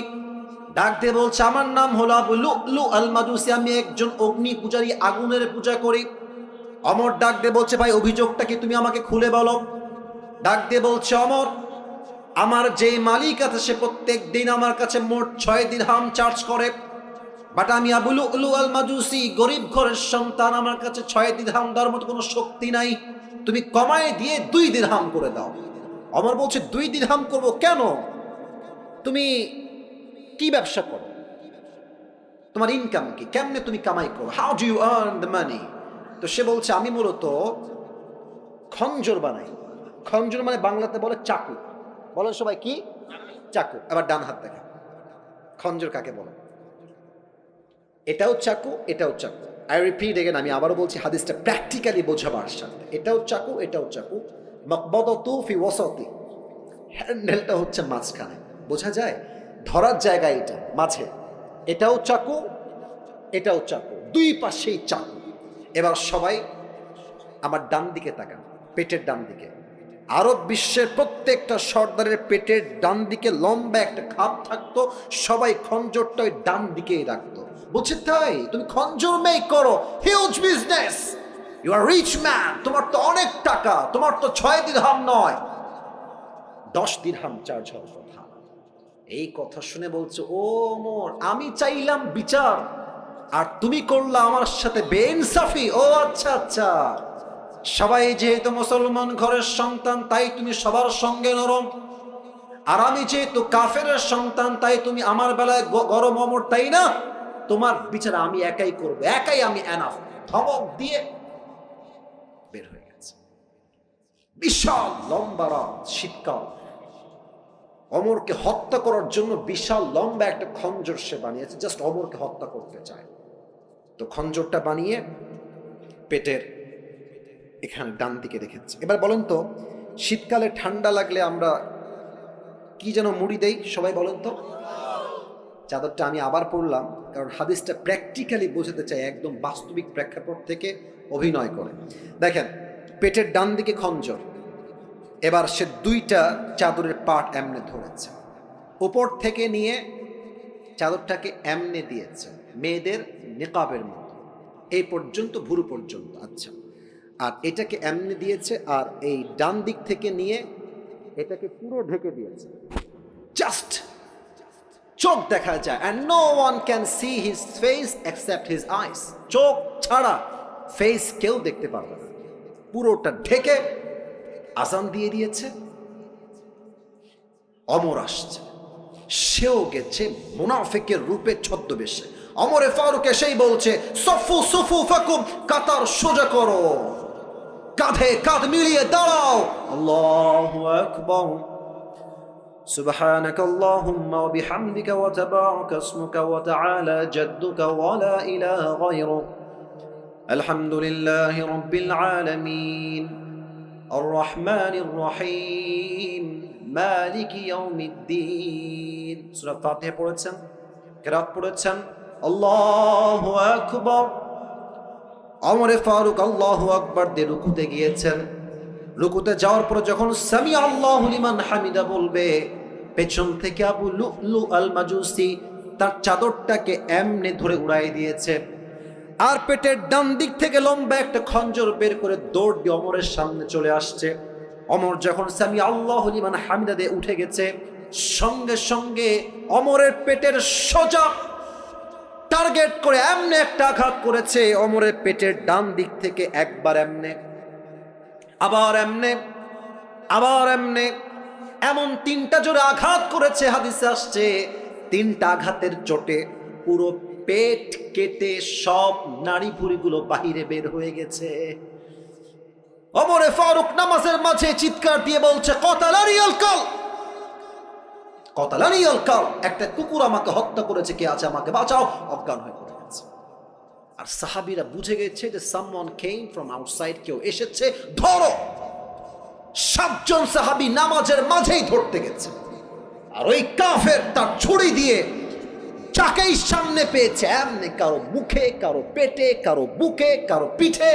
ডাক দিয়ে বলছে, আমার নাম হলো আবু লু'লু আল মাজুসি, আমি একজন অগ্নি পূজারী, আগুনের পূজা করি। ওমর ডাক দিয়ে বলছে, ভাই অভিযোগটা কি, তুমি আমাকে খুলে বলো। ডাক দিয়ে বলছে, ওমর আমার যে মালিক আছে সে প্রত্যেক দিন আমার কাছে মোট 6 দিরহাম চার্জ করে, বাট আমি আবু লু'লু আল মাজুসি, গরিব ঘরের সন্তান, আমার কাছে 6 দিরহাম দেওয়ার মতো কোনো শক্তি নাই, তুমি কমায় দিয়ে 2 দিরহাম করে দাও। ওমর বলছে, 2 দিরহাম করব কেন? তুমি কি ব্যবসা করো, তোমার ইনকাম কি, কেমনে তুমি কামাই করো, how do you earn the money? তো সে বলছে, আমি মূলত খঞ্জর বানাই। খঞ্জর মানে বাংলাতে বলে চাকু। বলেন সবাই কি? চাকু। আবার ডান হাত দেখা, খঞ্জর কাকে বলে? এটাও চাকু, এটাও চাকু। আই রিপিট এগেন, আমি আবারও বলছি হাদিসটা প্র্যাকটিক্যালি বোঝাবার সাথে। এটাও চাকু, এটাও চাকু। মাকবাদাতু ফি ওয়াসাতি, হ্যান্ডেলটা হচ্ছে মাঝখানে, বোঝা যায় ধরার জায়গা এটা মাঝে। এটাও চাকু, এটাও চাকু, 2 পাশেই চাকু। এবার সবাই আমার ডান দিকে তাকান, পেটের ডান দিকে। আরব বিশ্বের প্রত্যেকটা সর্দারের পেটের ডান দিকে লম্বা একটা খাপ থাকতো, সবাই খঞ্জরটা ওই ডান দিকেই রাখতো। বলছে, তাই তুমি খঞ্জর মেক করো, huge business, you are rich man, তোমার তো অনেক টাকা, তোমার তো 6 দিরহাম নয় 10 দিরহাম চার্জ হওয়ার কথা। এই কথা শুনে বলছে, ও ওমর আমি চাইলাম বিচার আর তুমি করলা আমার সাথে বেইনসাফি। ও আচ্ছা আচ্ছা, সবাই যেহেতু মুসলমান ঘরের সন্তান তাই তুমি সবার সঙ্গে নরম, আর আমি যেহেতু কাফেরের সন্তান, তাই তুমি আমার বেলায় গরম অমর, তাই না? তোমার বিচার আমি একাই করবো, একাই আমি এনাফ। ধমক দিয়ে বের হয়ে গেছে। বিশাল লম্বা রাত, শীতকাল। অমরকে হত্যা করার জন্য বিশাল লম্বা একটা খঞ্জর সে বানিয়েছে, জাস্ট অমরকে হত্যা করতে চায়। তো খঞ্জরটা বানিয়ে পেটের এখানে ডান দিকে রেখেছে। এবার বলেন তো, শীতকালে ঠান্ডা লাগলে আমরা কি যেন মুড়ি দেই? সবাই বলেন তো। চাদরটা আমি আবার পড়লাম, কারণ হাদিসটা প্র্যাকটিক্যালি বোঝাতে চাই, একদম বাস্তবিক প্রেক্ষাপট থেকে অভিনয় করে। দেখেন, পেটের ডান দিকে খঞ্জর। এবার সে দুইটা চাদরের পাট এমনে ধরেছে, উপর থেকে নিয়ে চাদরটাকে এমনে দিয়েছে, মেয়েদের নিকাবের মতো, এই পর্যন্ত, ভুরু পর্যন্ত। আচ্ছা, আর এটাকে এমনে দিয়েছে, আর এই ডান দিক থেকে নিয়ে এটাকে পুরো ঢেকে দিয়েছে, জাস্ট চোখ দেখা যায়। and no one can see his face except his eyes, চোখ ছাড়া ফেস কেউ দেখতে পারবে না। পুরোটা ঢেকে আজান দিয়ে দিয়েছে। অমর আসছে, সেও গেছে মুনাফিকের রূপে ছদ্মবেশে। অমরে ফারুক এসেই বলছে, সফু সুফু ফাকুম, কাতার সোজা করো, কাঁধে কাঁধ মিলিয়ে দাঁড়াও। আল্লাহু আকবার, সুবহানাক আল্লাহুম্মা ওয়া বিহামদিকা ওয়া তাবারাকা ইসমুকা ওয়া তাআলা জাদ্দুকা ওয়া লা ইলাহা গায়রুক, আলহামদুলিল্লাহি রাব্বিল আলামিন, আর রহমানির রহিম, মালিকি ইয়াউমিদ্দিন। সূরা ফাতিহা পড়েছেন, কিরাত পড়েছেন। আল্লাহু আকবার। ওমর ফারুক আল্লাহু আকবার দিয়ে রুকুতে গিয়েছেন। রুকুতে যাওয়ার পর যখন সামি আল্লাহু লিমান হামিদা বলবে, পেছন থেকে আবু লুলু আল মাজুসি তার চাদরটাকে এমনি ধরে উড়াই দিয়েছে, আর পেটের ডান দিক থেকে লম্বা একটা খঞ্জর বের করে দৌড় দিয়ে অমরের সামনে চলে আসছে। অমর যখন সামি আল্লাহু লিমান হামিদা দিয়ে উঠে গেছে, সঙ্গে সঙ্গে অমরের পেটের সোজা টার্গেট করে এমনি একটা আঘাত করেছে। অমরের পেটের ডান দিক থেকে একবার এমনে, আবার এমনে, আবার এমনে, এমন তিনটা জোরে আঘাত করেছে। হাদিসে আসছে, তিনটা আঘাতের চোটে পুরো পেট কেটে সব নাড়ি ভুঁড়িগুলো বাহিরে বের হয়ে গেছে। ওমরে ফারুক নামাজের মাঝে চিৎকার দিয়ে বলছে, কতালানি আল কাল, কতালানি আল কাল, একটা কুকুর আমাকে হত্যা করেছে, কে আছে আমাকে বাঁচাও। অজ্ঞান হয়ে পড়ে গেছে। আর সাহাবীরা বুঝে গেছে যে সামওয়ান কেম ফ্রম আউটসাইড, কেউ এসেছে, ধরো। 7 জন সাহাবী নামাজের মাঝেই ধরতে গেছে, আর ওই কাফের তার ছুরি দিয়ে যাকেই সামনে পেয়েছে এমনি কারো মুখে, কারো পেটে, কারো বুকে, কারো পিঠে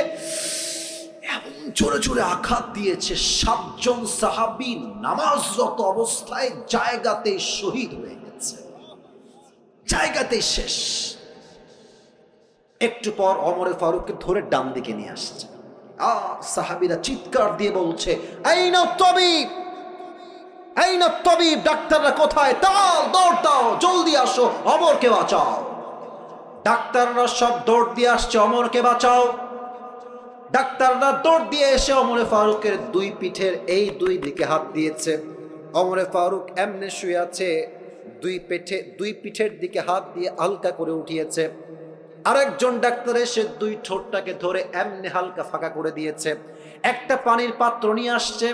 এমন জোরে জোরে আঘাত দিয়েছে। 7 জন সাহাবী নামাজরত অবস্থায় জায়গাতেই শহীদ হয়ে গেছে, জায়গাতেই শেষ। একটু পর ওমরে ফারুককে ধরে ডান দিকে নিয়ে আসছে, আর সাহাবীরা চিৎকার দিয়ে বলছে, আইনা তাবিব, আইনা তাবিব, ডাক্তাররা কোথায়? তাও দৌড় দাও, জলদি আসো, অমরকে বাঁচাও। ডাক্তাররা সব দৌড় দিয়ে আসছে, অমরকে বাঁচাও। ডাক্তাররা দৌড় দিয়ে এসে ওমরে ফারুকের দুই পিঠের এই দুই দিকে হাত দিয়েছে। ওমরে ফারুক এমনে শুয়ে আছে, দুই পিঠের দিকে হাত দিয়ে হালকা করে উঠিয়েছে। আরেকজন ডাক্তার এসে দুই ঠোঁটটাকে ধরে এমনি হালকা ফাঁকা করে দিয়েছে। একটা পানির পাত্র নিয়ে আসছে,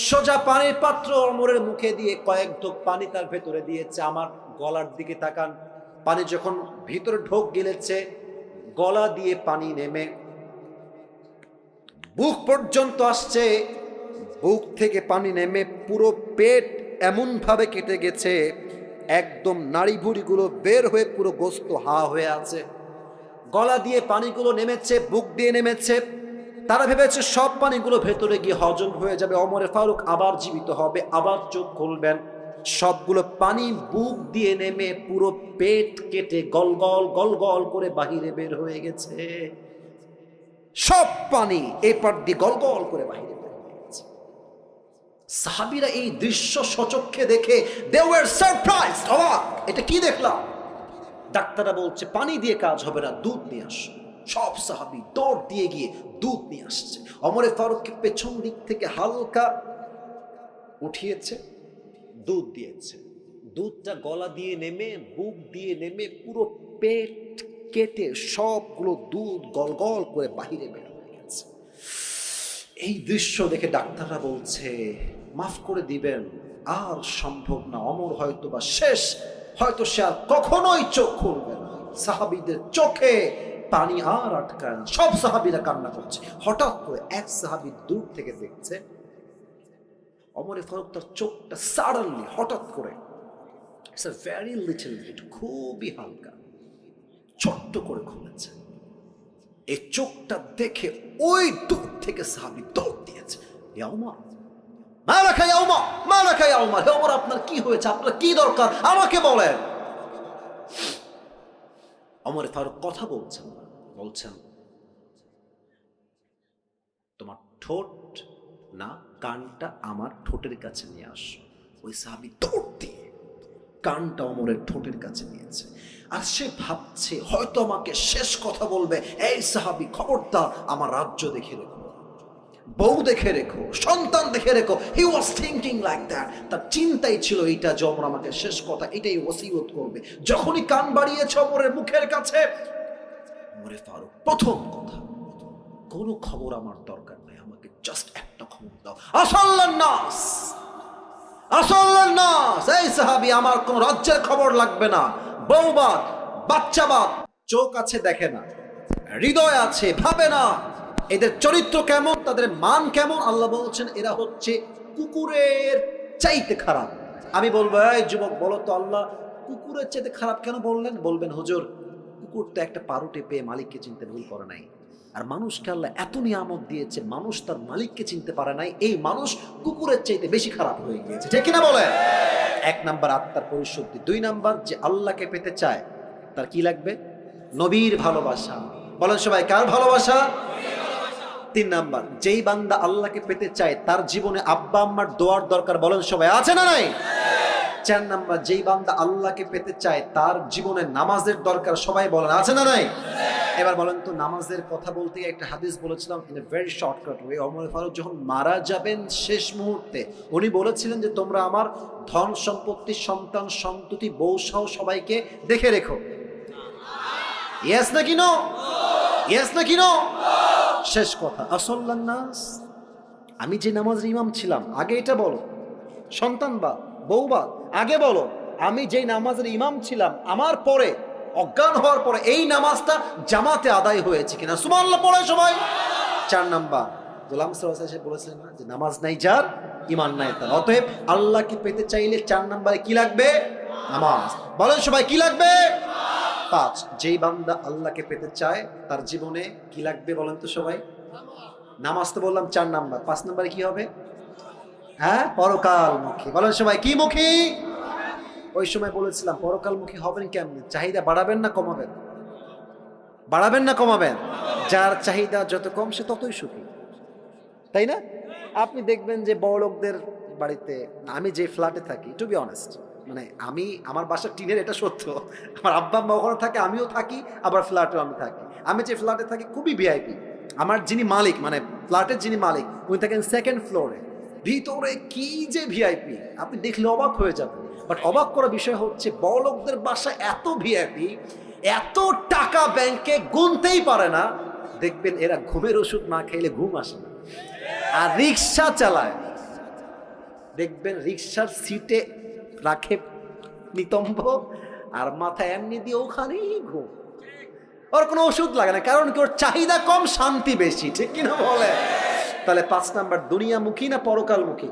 সোজা পানির পাত্র ওমরের মুখে দিয়ে কয়েক ঢোক পানি তার ভেতরে দিয়েছে। আমার গলার দিকে তাকান, পানি যখন ভিতরে ঢোক গিলেছে, গলা দিয়ে পানি নেমে বুক পর্যন্ত আসছে, বুক থেকে পানি নেমে পুরো পেট এমন ভাবে কেটে গেছে, একদম নাড়ি ভুঁড়িগুলো বের হয়ে পুরো গোস্ত হা হয়ে আছে। গলা দিয়ে পানিগুলো নেমেছে, বুক দিয়ে নেমেছে। তারা ভেবেছে সব পানিগুলো ভেতরে গিয়ে হজম হয়ে যাবে, ওমরে ফারুক আবার জীবিত হবে, আবার চোখ খুলবেন। সবগুলো পানি বুক দিয়ে নেমে পুরো পেট কেটে গলগল গলগল করে বাহিরে বের হয়ে গেছে। সব পানি এপার দিয়ে গলগল করে বাহিরে বের হয়ে গেছে। সাহাবীরা এই দৃশ্য সচক্ষে দেখে they were surprised, অবাক, এটা কি দেখলাম? ডাক্তাররা বলছে পানি দিয়ে কাজ হবে না, দুধ নিয়ে আসো। সব সাহাবী দৌড় দিয়ে গিয়ে দুধ নিয়ে আসছে। ওমরে ফারুককে পেছন দিক থেকে হালকা উঠিয়েছে, দুধ দিয়েছে, দুধটা গলা দিয়ে নেমে বুক দিয়ে নেমে পুরো পেট কেটে সবগুলো দুধ গল গল করে বাহিরে বের হয়ে গেছে। এই দৃশ্য দেখে ডাক্তাররা বলছে মাফ করে দিবেন, আর সম্ভব না, অমর হয়তো বা শেষ, হয়তো সে আর কখনোই চোখ খুলবে না। সাহাবীদের চোখে পানি আর আটকায় না, সব সাহাবীরা কান্না করছে। হঠাৎ করে এক সাহাবী দূর থেকে দেখছে ওমরে ফারুক তার চোখটা সাডেনলি হঠাৎ করে it's a very little bit, খুবই হালকা ছোট্ট করে খুলেছে। এই চোখটা দেখে ওই দূর থেকে সাহাবী দৌড় দিয়েছে, ইয়া ওমর মালাকা ইয়া ওমর, মালাকা ইয়া ওমর, হে ওমর আপনার কি হয়েছে, আপনার কি দরকার আমাকে বলেন। ওমর ফারুক কথা বলছেন না, বলছেন তোমার ঠোঁট না কানটা আমার ঠোঁটের কাছে নিয়ে আসো। ওই সাহাবী দৌড় দিয়ে কানটা ওমরের ঠোঁটের কাছে নিয়েছে। আর সে ভাবছে হয়তো আমাকে শেষ কথা বলবে, এই সাহাবী খবরদার আমার রাজ্য দেখে রেখো, বউ দেখে রেখো, সন্তান দেখে রেখো। হি ওয়াজ থিংকিং লাইক দ্যাট। তার চিন্তাই ছিল এইটা যে ওমর আমাকে শেষ কথা এটাই ওসিয়ত করবে। যখনই কান বাড়িয়েছে ওমরের মুখের কাছে, ওমরে ফারুক প্রথম কথা, কোনো খবর আমার দরকার নাই, আমাকে জাস্ট একটা খবর দাও। আসাল্লান নাস, আসাল্লান নাস, এই সাহাবী আমার কোন রাজ্যের খবর লাগবে না, বউবাদ বাচ্চাবাদ, চোখ আছে দেখে না, হৃদয় আছে ভাবে না, এদের চরিত্র কেমন, তাদের মান কেমন। আল্লাহ বলছেন এরা হচ্ছে কুকুরের চাইতে খারাপ। আমি বলবো এই যুবক বলো তো আল্লাহ কুকুরের চাইতে খারাপ কেন বললেন? বলবেন হুজুর কুকুর তো একটা পারুটে পেয়ে মালিককে চিনতে ভুল করে নাই, আর মানুষকে আল্লাহ এত নিয়ামত দিয়েছে, মানুষ তার মালিককে চিনতে পারে নাই, এই মানুষ কুকুরের চাইতে বেশি খারাপ হয়ে গিয়েছে, ঠিক কিনা বলে? এক নাম্বার আত্মার পরিশুদ্ধি, দুই নাম্বার যে আল্লাহকে পেতে চায় তার কি লাগবে? নবীর ভালোবাসা। বলেন সবাই কার ভালোবাসা? তিন নাম্বার যেই বান্দা আল্লাহকে পেতে চায় তার জীবনে আব্বা আম্মার দোয়ার দরকার, বলেন সবাই আছে না নাই? চার নাম্বার যেই বান্দা আল্লাহকে পেতে চায় তার জীবনে নামাজের দরকার, সবাই বলেন আছে না নাই? এবার বলেন তো নামাজের কথা বলতে একটা হাদিস বলেছিলাম in a very shortcut way. Omar Farooq যখন মারা যাবেন শেষ মুহূর্তে উনি বলেছিলেন যে তোমরা আমার ধন সম্পত্তি সন্তান সন্ততি বউ সহ সবাইকে দেখে রেখো। ইয়েস নাকি নো? ইয়েস নাকি নো? শেষ কথা আসাল্লান নাস, আমি যে নামাজের ইমাম ছিলাম, আগে এটা বলো, সন্তান বা বউ বা আগে বলো, আমি যেই নামাজের ইমাম ছিলাম আমার পরে অজ্ঞান হওয়ার পরে এই নামাজটা জামাতে আদায় হয়েছে কিনা, সুবহানাল্লাহ পড়ে সবাই। চার নাম্বার গোলাম সাল্লাল্লাহু আলাইহি ওয়াসাল্লাম বলেছেন না যে নামাজ নাই যার ঈমান নাই তার। অতএব আল্লাহকে পেতে চাইলে চার নাম্বারে কি লাগবে? নামাজ। বলেন সবাই কি লাগবে? পাঁচ, যেই বান্দা আল্লাহকে পেতে চায় তার জীবনে কি লাগবে বলেন তো সবাই? নামাজ তো বললাম চার নাম্বার, পাঁচ নাম্বারে কি হবে? হ্যাঁ, পরকালমুখী। বলেন সবাই কি মুখী? ওই সময় বলেছিলাম পরকালমুখী হবেন কেমনে? চাহিদা বাড়াবেন না কমাবেন? বাড়াবেন না কমাবেন? যার চাহিদা যত কম সে ততই সুখী, তাই না? আপনি দেখবেন যে বড়লোকদের বাড়িতে, আমি যে ফ্ল্যাটে থাকি, টু বি অনেস্ট, মানে আমি আমার বাসা টিনের, এটা সত্য, আমার আব্বা আম্মা ওখানে থাকে, আমিও থাকি, আবার ফ্ল্যাটেও আমি থাকি। আমি যে ফ্ল্যাটে থাকি খুবই ভিআইপি। আমার যিনি মালিক, মানে ফ্ল্যাটের যিনি মালিক, উনি থাকেন সেকেন্ড ফ্লোরে। ভিতরে কি যে ভিআইপি, আপনি দেখলে অবাক হয়ে যাবেন। বাট অবাক করার বিষয় হচ্ছে বড়লোকদের বাসা এত ভিআইপি, এত টাকা ব্যাংকে গুনতেই পারে না, দেখবেন এরা ঘুমের ওষুধ না খেলে ঘুম আসে না। আর রিক্সা চালায়, দেখবেন রিক্সার সিটে রাখে নিতম্ব আর মাথা এমনি দিয়ে ওখানেই ঘুম, ওর কোনো ওষুধ লাগে না, কারণ কি ওর চাহিদা কম শান্তি বেশি, ঠিক কিনা বলে? তাহলে পাঁচ নাম্বার দুনিয়ামুখী না পরকালমুখী?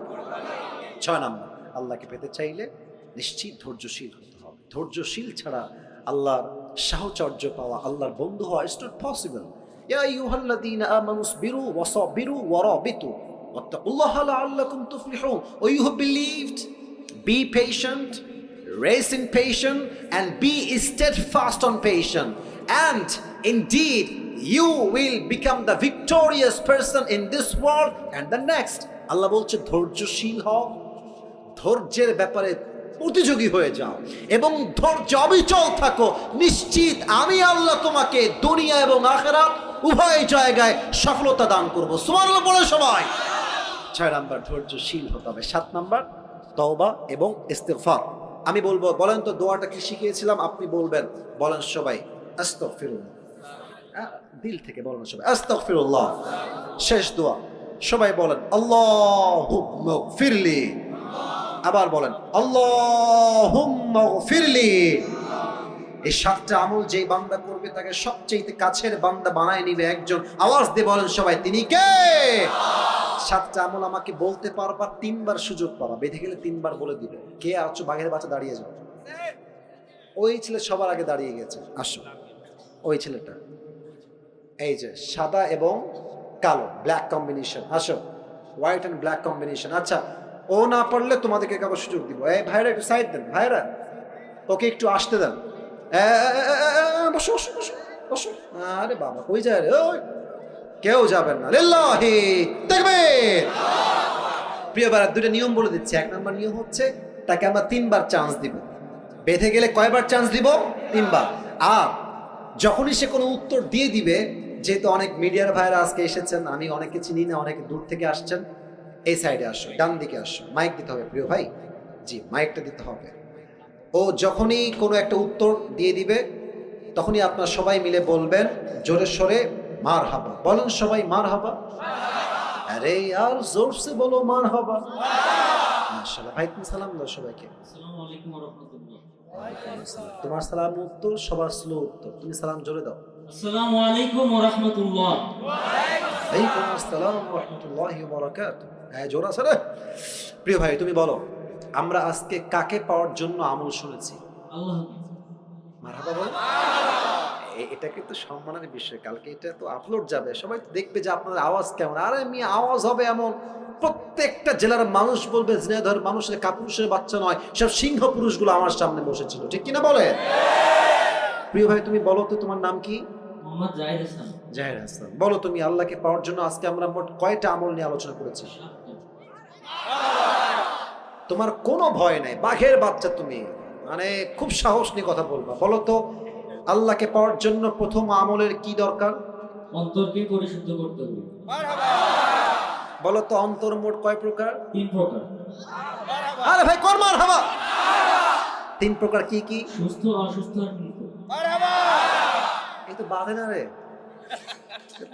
ছয় নাম্বার আল্লাহকে পেতে চাইলে নিশ্চিত ধৈর্যশীল হতে হবে। ধৈর্যশীল ছাড়া আল্লাহর সাহচর্য পাওয়া, আল্লাহর বন্ধু হওয়া ইজ নট পসিবল। ইয়া আইয়ুহাল্লাযীনা আমানু সবিরু ওয়া সাবিরু ওয়া রাবিতু ওয়াত্তাকুল্লাহা লাআল্লাকুম তুফলিহুন। O you have believed, be patient, raise in patience, and be steadfast on patience, and indeed you will become the victorious person in this world and the next. আল্লাহ বলছে ধৈর্যশীল হও, ধৈর্যের ব্যাপারে প্রতিযোগী হয়ে যাও এবং ধৈর্য অবিচল থাকো, নিশ্চিত আমি আল্লাহ তোমাকে দুনিয়া এবং আখিরাত উভয় জায়গায় সফলতা দান করব। সুবহানাল্লাহ বলে সবাই। ছয় নাম্বার ধৈর্যশীল হতে হবে। সাত নাম্বার তওবা এবং ইস্তিগফার। আমি বলবো, বলেন তো দোয়াটা কি শিখিয়েছিলাম, আপনি বলবেন, বলেন সবাই আস্তাগফিরুল্লাহ। দিল থেকে বলেন সবাই আস্তাগফিরুল্লাহ। শেষ দোয়া সবাই বলেন আল্লাহুম্মা গফিরলি। আবার বলেন আল্লাহুম্মা গফিরলি। এই 7টা আমল যেই বান্দা করবে তাকে সবচেয়ে কাছের বান্দা বানায় নিবে একজন। আওয়াজ দিয়ে বলেন সবাই, তিনি কে? 7টা আমল আমাকে বলতে পারবা, 3বার সুযোগ পাবা, বেঁধে গেলে 3বার বলে দিবে। কে আছো? বাঘের বাচ্চা দাঁড়িয়ে যাও। ওই ছেলে সবার আগে দাঁড়িয়ে গেছে, আসো। ওই ছেলেটা, এই যে সাদা এবং কালো, ব্ল্যাক কম্বিনেশন, আসো। White and black combination. আচ্ছা, ও না পারলে তোমাদেরকে কাউকে সুযোগ দিব। এই ভাইরা একটু সাইড দেন, ভাইরা ওকে একটু আসতে দেন। বসো বসো বসো বসো। আরে বাবা কই যায় রে? ওই কেউ যাবেন না। লিল্লাহি তাকবীর। প্রিয় ভাইরা, দুটো নিয়ম বলে দিচ্ছি। 1 নম্বর নিয়ম হচ্ছে তাকে আমরা 3বার চান্স দিব। বেঁধে গেলে কয়বার চান্স দিব? 3বার। আর যখনই সে কোনো উত্তর দিয়ে দিবে, যেহেতু অনেক মিডিয়ার ভাইরা আজকে এসেছেন, আমি অনেকে চিনি না, অনেকে দূর থেকে আসছেন, এই সাইডে আসো, ডান দিকে আসো। মাইক দিতে হবে প্রিয় ভাই, জি মাইকটা দিতে হবে। ও যখনই কোনো একটা উত্তর দিয়ে দিবে, তখনই আপনারা সবাই মিলে বলবেন জোরে সোরে মারহাবা। বলেন সবাই মারহাবা। আরে আর জোরসে বলো মারহাবা। মাশাআল্লাহ। ভাই তুমি সালাম দাও সবাইকে। আসসালামু আলাইকুম ওয়া রাহমাতুল্লাহ। তোমার সালাম উত্তর, সবার স্লো উত্তর। তুমি সালাম জোরে দাও। আসসালামু আলাইকুম ওয়া রাহমাতুল্লাহ। ওয়ালাইকুম আসসালাম ওয়া রাহমাতুল্লাহি ওয়া বারাকাতুহু। হ্যাঁ জোরে আছে রে। প্রিয় ভাই তুমি বলো, আমরা আজকে কাকে পাওয়ার জন্য আমল শুনেছি? আল্লাহ। মারহাবা বলো। এটা কিন্তু সম্মানের বিষয়। কালকে এটা তো আপলোড যাবে, সবাই তো দেখবে যে আপনার আওয়াজ কেমন। আরে আমি আওয়াজ হবে এমন, প্রত্যেকটা জেলার মানুষ বলবে ঝিনাইদহের মানুষের কাপুরুষের বাচ্চা নয়, সব সিংহ পুরুষগুলো আমার সামনে বসেছিল, ঠিক কিনা বলে? প্রিয় ভাই তুমি বলো তো, তোমার নাম কি? মোহাম্মদ জাহিদ হাসান। জাহিদ হাসান। বলো তুমি, আল্লাহকে পাওয়ার জন্য আজকে আমরা মোট কয়টা আমল নিয়ে আলোচনা করেছি? তোমার কোনো ভয় নাই, বাঘের বাচ্চা তুমি, মানে খুব সাহস নিয়ে কথা বলবা। বলো তো, আল্লাহকে পাওয়ার জন্য প্রথম আমলের কি দরকার? অন্তরকে পরিশুদ্ধ করতে হবে। বলো তো, অন্তর মোট কয় প্রকার? 3 প্রকার। আরে ভাই কর মারহাবা। 3 প্রকার কি কি? সুস্থ, অসুস্থ আর মৃত। এই তো বাধে না রে,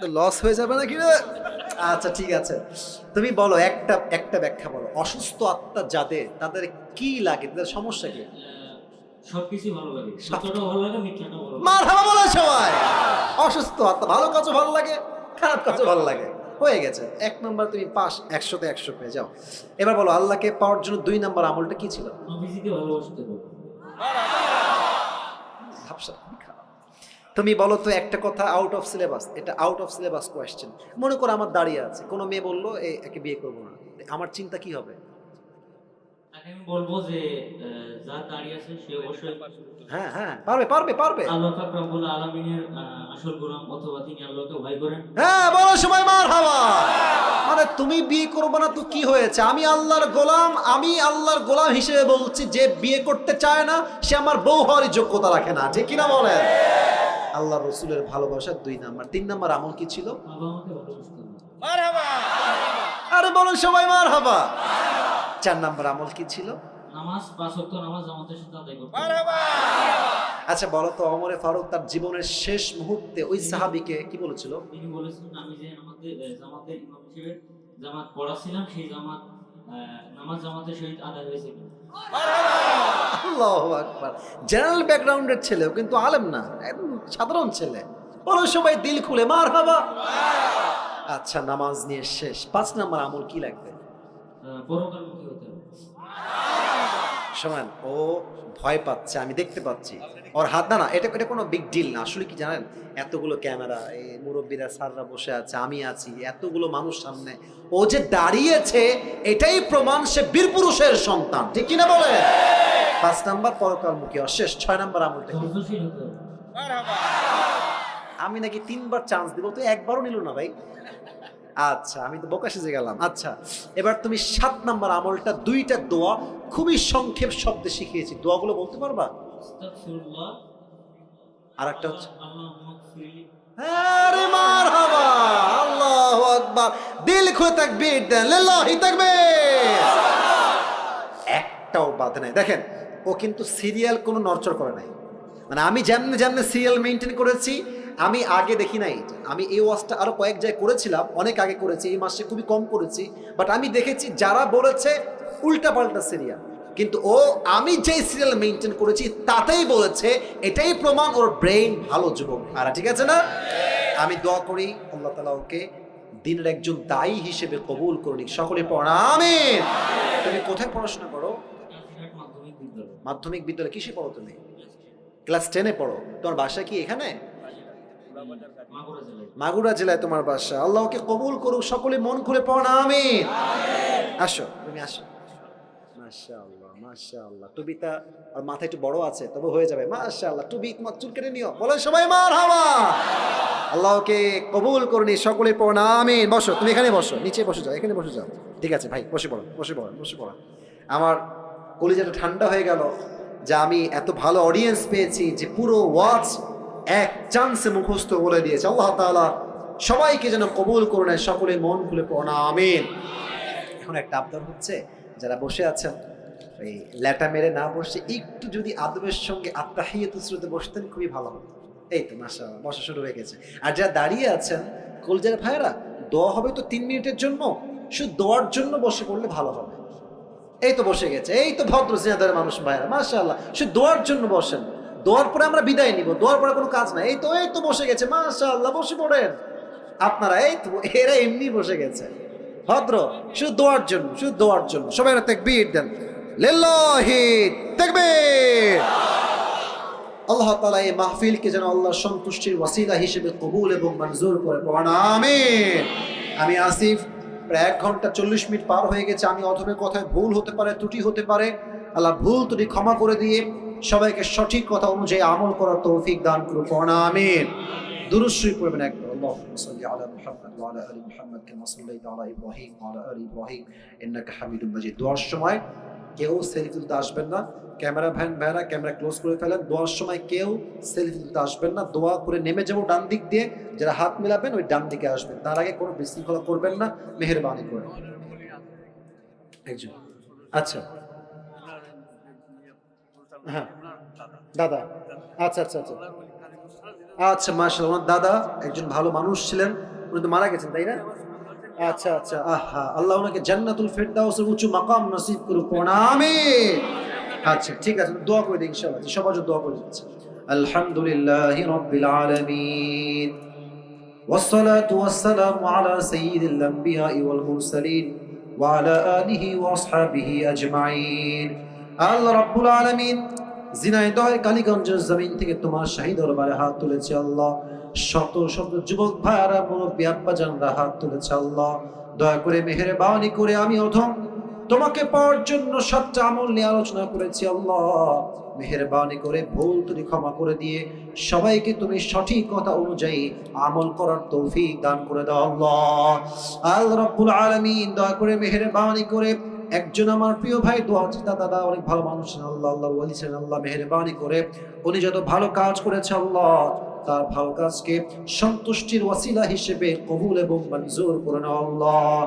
তো লস হয়ে যাবে নাকি রে? আচ্ছা ঠিক আছে, তুমি বলো একটা ব্যাখ্যা বলো। অসুস্থ আত্মা যাদের, তাদের কি লাগে, তাদের সমস্যা কি? সবকিছু ভালো লাগে, সত্যটাও ভালো লাগে, মিথ্যাটাও ভালো লাগে। মারহাবা বলো সবাই। অসুস্থ আত্মা, ভালো কাজও ভালো লাগে, খারাপ কাজও ভালো লাগে। হয়ে গেছে, 1 নম্বর তুমি পাস, 100তে 100 পেয়ে যাও। এবার বলো, আল্লাহকে পাওয়ার জন্য 2 নম্বর আমলটা কি ছিল? নবীজিকে ভালোবাসতে হবে। ভাবসা খারাপ। তুমি বলো তো একটা কথা, আউট অফ সিলেবাস, এটা আউট অফ সিলেবাস কোয়েশ্চেন। মনে করো আমার দাঁড়িয়ে আছে, কোনো মেয়ে বললো একে বিয়ে করবো না, আমার চিন্তা কি হবে? তাকে আমি বলবো যে যার দাঁড়িয়ে আছে সে অবশ্যই হ্যাঁ হ্যাঁ পারবে পারবে পারবে। আল্লাহ পাক রব্বুল আলামিনের আসল গোলাম, অথবা তিনি আল্লাহকে ভয় করেন। হ্যাঁ বলো সবাই মারহাবা। মানে তুমি বিয়ে করবে না তো কি হয়েছে? আমি আল্লাহর গোলাম, আমি আল্লাহর গোলাম হিসেবে বলছি, যে বিয়ে করতে চায় না সে আমার বউ হওয়ার যোগ্যতা রাখে না, ঠিক কিনা বলেন? আল্লাহ রসুলের ভালোবাসা 2 নাম্বার। 3 নাম্বার আমল কি ছিল? বাবা আমাকে ভালোবাসতে হবে। আরে বলো সবাই মারহাবা। 4 নাম্বার আমল কি ছিল? নামাজ, 5 ওয়াক্ত নামাজ জামাতের সাথে আদায় করতে হবে। আচ্ছা বলো তো, ওমরে ফারুক তার জীবনের শেষ মুহূর্তে ওই সাহাবীকে কি বলেছিল? তিনি বলেছিলেন, আমি যে আমাদের জামাতের ইমাম হিসেবে জামাত পড়াছিলাম, সেই জামাত নামাজ জামাতের সহিত আদায় হয়েছে কিনা। আল্লাহু আকবার। জেনারেল ব্যাকগ্রাউন্ডের ছেলেও কিন্তু আলেম না, একদম সাধারণ ছেলে। বলো সবাই দিল খুলে মারহাবা। আচ্ছা নামাজ নিয়ে শেষ। 5 নাম্বার আমল কি লাগবে? পরকালমুখী হতে হবে। শোনেন, ও ভয় পাচ্ছে, আমি দেখতে পাচ্ছি ওর হাত। না না, এটা কোনো বিগ ডিল না। আসলে কি জানেন, এতগুলো ক্যামেরা, এই মুরব্বীরা স্যাররা বসে আছে, আমি আছি, এতগুলো মানুষ সামনে, ও যে দাঁড়িয়েছে এটাই প্রমাণ সে বীর পুরুষের সন্তান, ঠিক কিনা বলে? 5 নাম্বার পরকালমুখী শেষ। 6 নাম্বার আমলটা কি? ধৈর্যশীল হতে হবে। আমি নাকি 3বার চান্স দিব, তো একবারও নিল না ভাই। আচ্ছা আমি তো বোকা সেজে গেলাম। আচ্ছা এবার তুমি 7 নাম্বার আমলটা, 2টা দোয়া খুবই সংক্ষেপ শব্দে শিখিয়েছি, দোয়াগুলো বলতে পারবা? আস্তাগফিরুল্লাহ, আর একটা হচ্ছে আল্লাহুম্মা গফিরলি। আরে মারহাবা, আল্লাহু আকবার। দিল খুলে তাকবীর দেন, লিল্লাহি তাকবীর। 1 একটাও বাধে নাই। দেখেন ও কিন্তু সিরিয়াল কোনো নড়চড় করে নাই, মানে আমি যেমনি যেমনি সিরিয়াল মেনটেন করেছি, আমি আগে দেখি নাই। আমি এই ওয়াজটা আরো কয়েক জায়গায় করেছিলাম, অনেক আগে করেছি, এই মাসে খুবই কম করেছি, বাট আমি দেখেছি যারা বলেছে উল্টা পাল্টা সিরিয়াল, কিন্তু ও আমি যেই সিরিয়াল মেনটেন করেছি তাতেই বলেছে, এটাই প্রমাণ ওর ব্রেইন ভালো যুবক। আর ঠিক আছে না? আমি দোয়া করি আল্লাহ তাআলা ওকে দিনের একজন দায়ী হিসেবে কবুল করুন। সকলে পড়া আমিন। তুমি কোথায় পড়াশোনা করো? মাধ্যমিক বিদ্যালয়। মাধ্যমিক বিদ্যালয় কিসে পড়ো তুমি? ক্লাস 10-এ পড়ো। তোমার বাসা কি এখানে? মাগুরা জেলায়। মাগুরা জেলায় তোমার বাসা। আল্লাহ ওকে কবুল করুক। সকলে মন খুলে পড়া আমিন। আসো, তুমি আসো। মাশাআল্লাহ মাশাআল্লাহ। টুপিটা আর মাথা একটু বড় আছে, তবে হয়ে যাবে। মাশাআল্লাহ। টুপি তোমার চুল কেটে নিও, বলেন সবাই মারহাবা। আল্লাহ ওকে কবুল করুন। সকলে পড়া আমিন। বসো, তুমি এখানে বসো, নিচে বসে যাও, এখানে বসে যাও। ঠিক আছে ভাই, বসে পড়ো, বসে পড়ো, বসে পড়ো। আমার কলিজাটা ঠান্ডা হয়ে গেল যে আমি এত ভালো অডিয়েন্স পেয়েছি যে পুরো ওয়াজ এক চান্সে মুখস্থ বলে দিয়েছে। আল্লাহ তাআলা সবাইকে যেন কবুল করুন। সকলে মন খুলে পড়া আমিন। এখন একটা আবদার হচ্ছে, যারা বসে আছেন এই ল্যাটা মেরে না বসে একটু যদি আদবের সঙ্গে আত্তাহিয়াতুস সুরতে বসতেন খুবই ভালো হতো। এই তো মাশাআল্লাহ, বসা শুরু হয়ে গেছে। আর যারা দাঁড়িয়ে আছেন কলজার ভাইরা, দোয়া হবে তো 3 মিনিটের জন্য, শুধু দোয়ার জন্য বসে পড়লে ভালো হবে। এই তো বসে গেছে, এই তো ভদ্র সিনাদার মানুষ ভাইরা, মাশাআল্লাহ। শুধু দোয়ার জন্য বসেন, দোয়ার পরে আমরা বিদায় নিব, দোয়ার পরে কোনো কাজ নাই। এই তো বসে গেছে, মাশাআল্লাহ, বসে পড়েন আপনারা। এই তো এরা এমনি বসে গেছে ভদ্র, শুধু দোয়ার জন্য, শুধু দোয়ার জন্য। সবাই তাকবীর দেন, লিল্লাহি তাকবীর। আল্লাহ তাআলা এই মাহফিলকে যেন আল্লাহর সন্তুষ্টির ওয়াসিলা হিসেবে কবুল এবং মঞ্জুর করে পড়ান আমিন। আমি আসিফ, প্রায় 1 ঘন্টা 40 মিনিট পার হয়ে গেছে। আমি অথবা কথায় ভুল হতে পারে, ত্রুটি হতে পারে। আল্লাহ ভুল ত্রুটি ক্ষমা করে দিয়ে সবাইকে সঠিক কথা অনুযায়ী আমল করার তৌফিক দান করুন। পড়ান আমিন। দুরূদ শরীফ পড়বেন একবার। আল্লাহুম্মা সাল্লি আলা মুহাম্মাদ ওয়া আলা আলি মুহাম্মাদ কামা সাল্লাইতা আলা ইব্রাহিম ওয়া আলা আলি ইব্রাহিম ইন্নাকা হামিদুম মাজিদ। দোয়ার সময় কেউ সেলফি তুলতে আসবেন না। ক্যামেরা ভাইরা ক্যামেরা ক্লোজ করে ফেলেন। দোয়ার সময় কেউ সেলফি তুলতে আসবেন না। দোয়া করে নেমে যাবো ডান দিক দিয়ে, যারা হাত মেলাবেন ওই ডান দিকে আসবেন। তার আগে কোনো বিশৃঙ্খলা করবেন না, মেহেরবানি করে। একজন আচ্ছা, হ্যাঁ দাদা, আচ্ছা আচ্ছা আচ্ছা আচ্ছা, মাশাআল্লাহ। ওনার দাদা একজন ভালো মানুষ ছিলেন, উনি তো মারা গেছেন, তাই না? আচ্ছা আচ্ছা, আহা, আল্লাহ ওনাকে জান্নাতুল ফেরদাউসের উঁচু মাকাম নসিব করুক। আমিন। আচ্ছা ঠিক আছে, দোয়া করে দিই ইনশাআল্লাহ। সবার জন্য দোয়া করে দিচ্ছি। আলহামদুলিল্লাহি রাব্বিল আলামিন والصلاة والسلام على سيد الأنبياء والمرسلين وعلى آله وأصحابه أجمعين। আল্লাহ রাব্বুল আলামিন ঝিনাইদহের কালীগঞ্জের জমিন থেকে তোমার শাহী দরবারে হাত তুলেছে আল্লাহ। শত শত যুবক ভাইরা, মুরব্বী আব্বাজানরা হাত তুলেছে আল্লাহ। দয়া করে মেহেরবানি করে আমি অধম তোমাকে পাওয়ার জন্য 7টা আমল নিয়ে আলোচনা করেছি আল্লাহ। মেহেরবানি করে ভুল ত্রুটি ক্ষমা করে দিয়ে সবাইকে তুমি সঠিক কথা অনুযায়ী আমল করার তৌফিক দান করে দাও আল্লাহ। আল্লাহ রাব্বুল আলামিন দয়া করে মেহেরবানি করে একজন আমার প্রিয় ভাই দোয়া চিন্তা দাদা, অনেক ভালো মানুষ আল্লাহ, আল্লাহ ওয়ালি ছিলেন আল্লাহ। মেহেরবানি করে উনি যত ভালো কাজ করেছে আল্লাহ, তার ভালো কাজকে সন্তুষ্টির ওয়াসিলা হিসেবে কবুল এবং মঞ্জুর করে নাও আল্লাহ।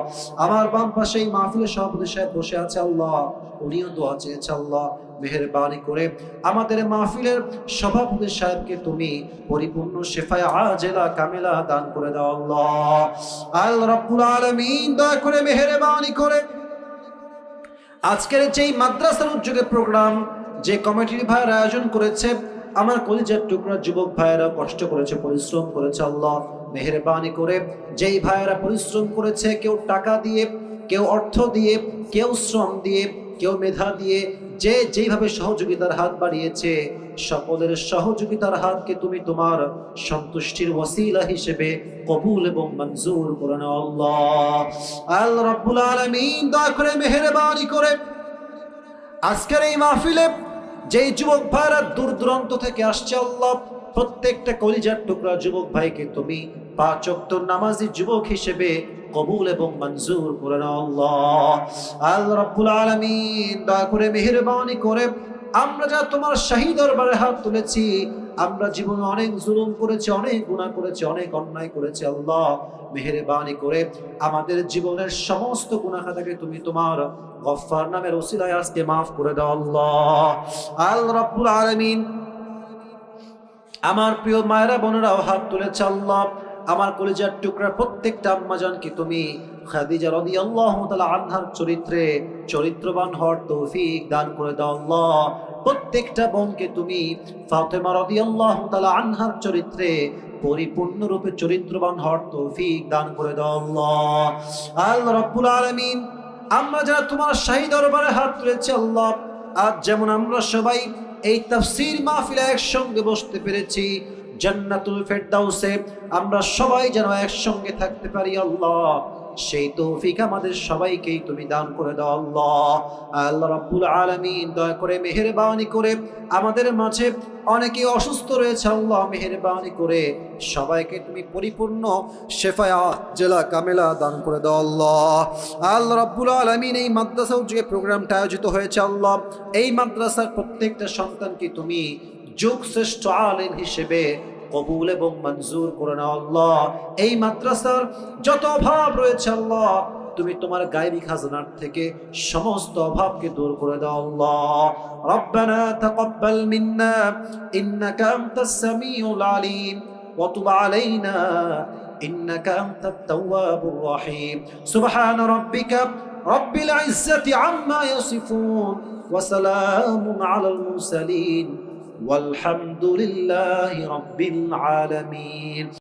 আমার বাম পাশে এই মাহফিলের সভাপতি সাহেব বসে আছে আল্লাহ, উনিও দোয়া চেয়েছে আল্লাহ। মেহেরবানি করে আমাদের মাহফিলের সভাপতি সাহেবকে তুমি পরিপূর্ণ শেফায়ে আজেলা কামেলা দান করে দাও আল্লাহ। আল্লাহ রাব্বুল আলামিন দয়া করে মেহেরবানি করে আজকের যেই মাদ্রাসার উদ্যোগে প্রোগ্রাম, যে কমিটির ভাইয়ের আয়োজন করেছে, আমার কলিজার টুকরা যুবক ভাইয়েরা কষ্ট করেছে, পরিশ্রম করেছে আল্লাহ। মেহেরবানি করে যেই ভাইয়েরা পরিশ্রম করেছে, কেউ টাকা দিয়ে, কেউ অর্থ দিয়ে, কেউ শ্রম দিয়ে, কেউ মেধা দিয়ে, যে যেইভাবে সহযোগিতার হাত বাড়িয়েছে, সকলের সহযোগিতার হাতকে তুমি তোমার সন্তুষ্টির ওয়াসিলা হিসেবে কবুল এবং মঞ্জুর করে নাও আল্লাহ। আল্লাহ রাব্বুল আলামিন দয়া করে মেহেরবানি করে আজকের এই মাহফিলে যেই যুবক ভাইরা দূর দূরান্ত থেকে আসছে আল্লাহ, প্রত্যেকটা কলিজার টুকরা যুবক ভাইকে তুমি 5 ওয়াক্ত নামাজি যুবক হিসেবে কবুল এবং মঞ্জুর করে নাও আল্লাহ। আল্লাহ রাব্বুল আলামিন দয়া করে মেহেরবানি করে আমরা যা তোমার শাহী দরবারে হাত তুলেছি, আমরা জীবনে অনেক জুলুম করেছি, অনেক গুনাহ করেছি, অনেক অন্যায় করেছি। আল্লাহ মেহেরবানি করে আমাদের জীবনের সমস্ত গুনাহ খাতাকে তুমি তোমার গফফার নামের ওসিলায় আজকে মাফ করে দাও আল্লাহ। আল্লাহ রাব্বুল আলামিন, আমার প্রিয় মায়েরা বোনেরাও হাত তুলেছে আল্লাহ। আমার কলিজার টুকরা প্রত্যেকটা আম্মাজানকে তুমি খাদিজা রাদিয়াল্লাহু তাআলা আনহার চরিত্রে চরিত্রবান হওয়ার তৌফিক দান করে দাও আল্লাহ। প্রত্যেকটা বোনকে তুমি ফাতেমা রাদিয়াল্লাহু তাআলা আনহার চরিত্রে পরিপূর্ণরূপে চরিত্রবান হওয়ার তৌফিক দান করে দাও আল্লাহ। আল্লাহ রাব্বুল আলামিন, আমরা যারা তোমার শাহী দরবারে হাত তুলেছি আল্লাহ, আজ যেমন আমরা সবাই এই তাফসীর মাহফিলে একসঙ্গে বসতে পেরেছি, জান্নাতুল ফেরদাউসে আমরা সবাই যেন একসঙ্গে থাকতে পারি আল্লাহ, সেই তৌফিক আমাদের সবাইকেই তুমি দান করে দাও আল্লাহ। আল্লাহ রাব্বুল আলামিন, দয়া করে মেহেরবানি করে আমাদের মাঝে অনেকে অসুস্থ রয়েছে আল্লাহ, মেহেরবানি করে সবাইকে তুমি পরিপূর্ণ শেফায়ে আজলা কামেলা দান করে দাও আল্লাহ। আল্লাহ রাব্বুল আলামিন, এই মাদ্রাসা যে প্রোগ্রামটা আয়োজিত হয়েছে আল্লাহ, এই মাদ্রাসার প্রত্যেকটা সন্তানকে তুমি যুগ শ্রেষ্ঠ আলেম হিসেবে কবুল এবং মঞ্জুর করে নাও আল্লাহ। এই মাদ্রাসার যত অভাব রয়েছে আল্লাহ, তুমি তোমার গায়বী খাজানার থেকে সমস্ত অভাবকে দূর করে দাও আল্লাহ। রব্বানা তাকাব্বাল মিন্না ইন্নাকা আনতাস সামিউল আলিম ওয়া তুব আলাইনা ইন্নাকা আনতাত তাওয়াবুর রহিম। সুবহানা রাব্বিকা রাব্বিল ইজ্জাতি আম্মা ইয়াসিফুন ওয়া সালামুন আলাল মুরসালিন والحمد لله رب العالمين।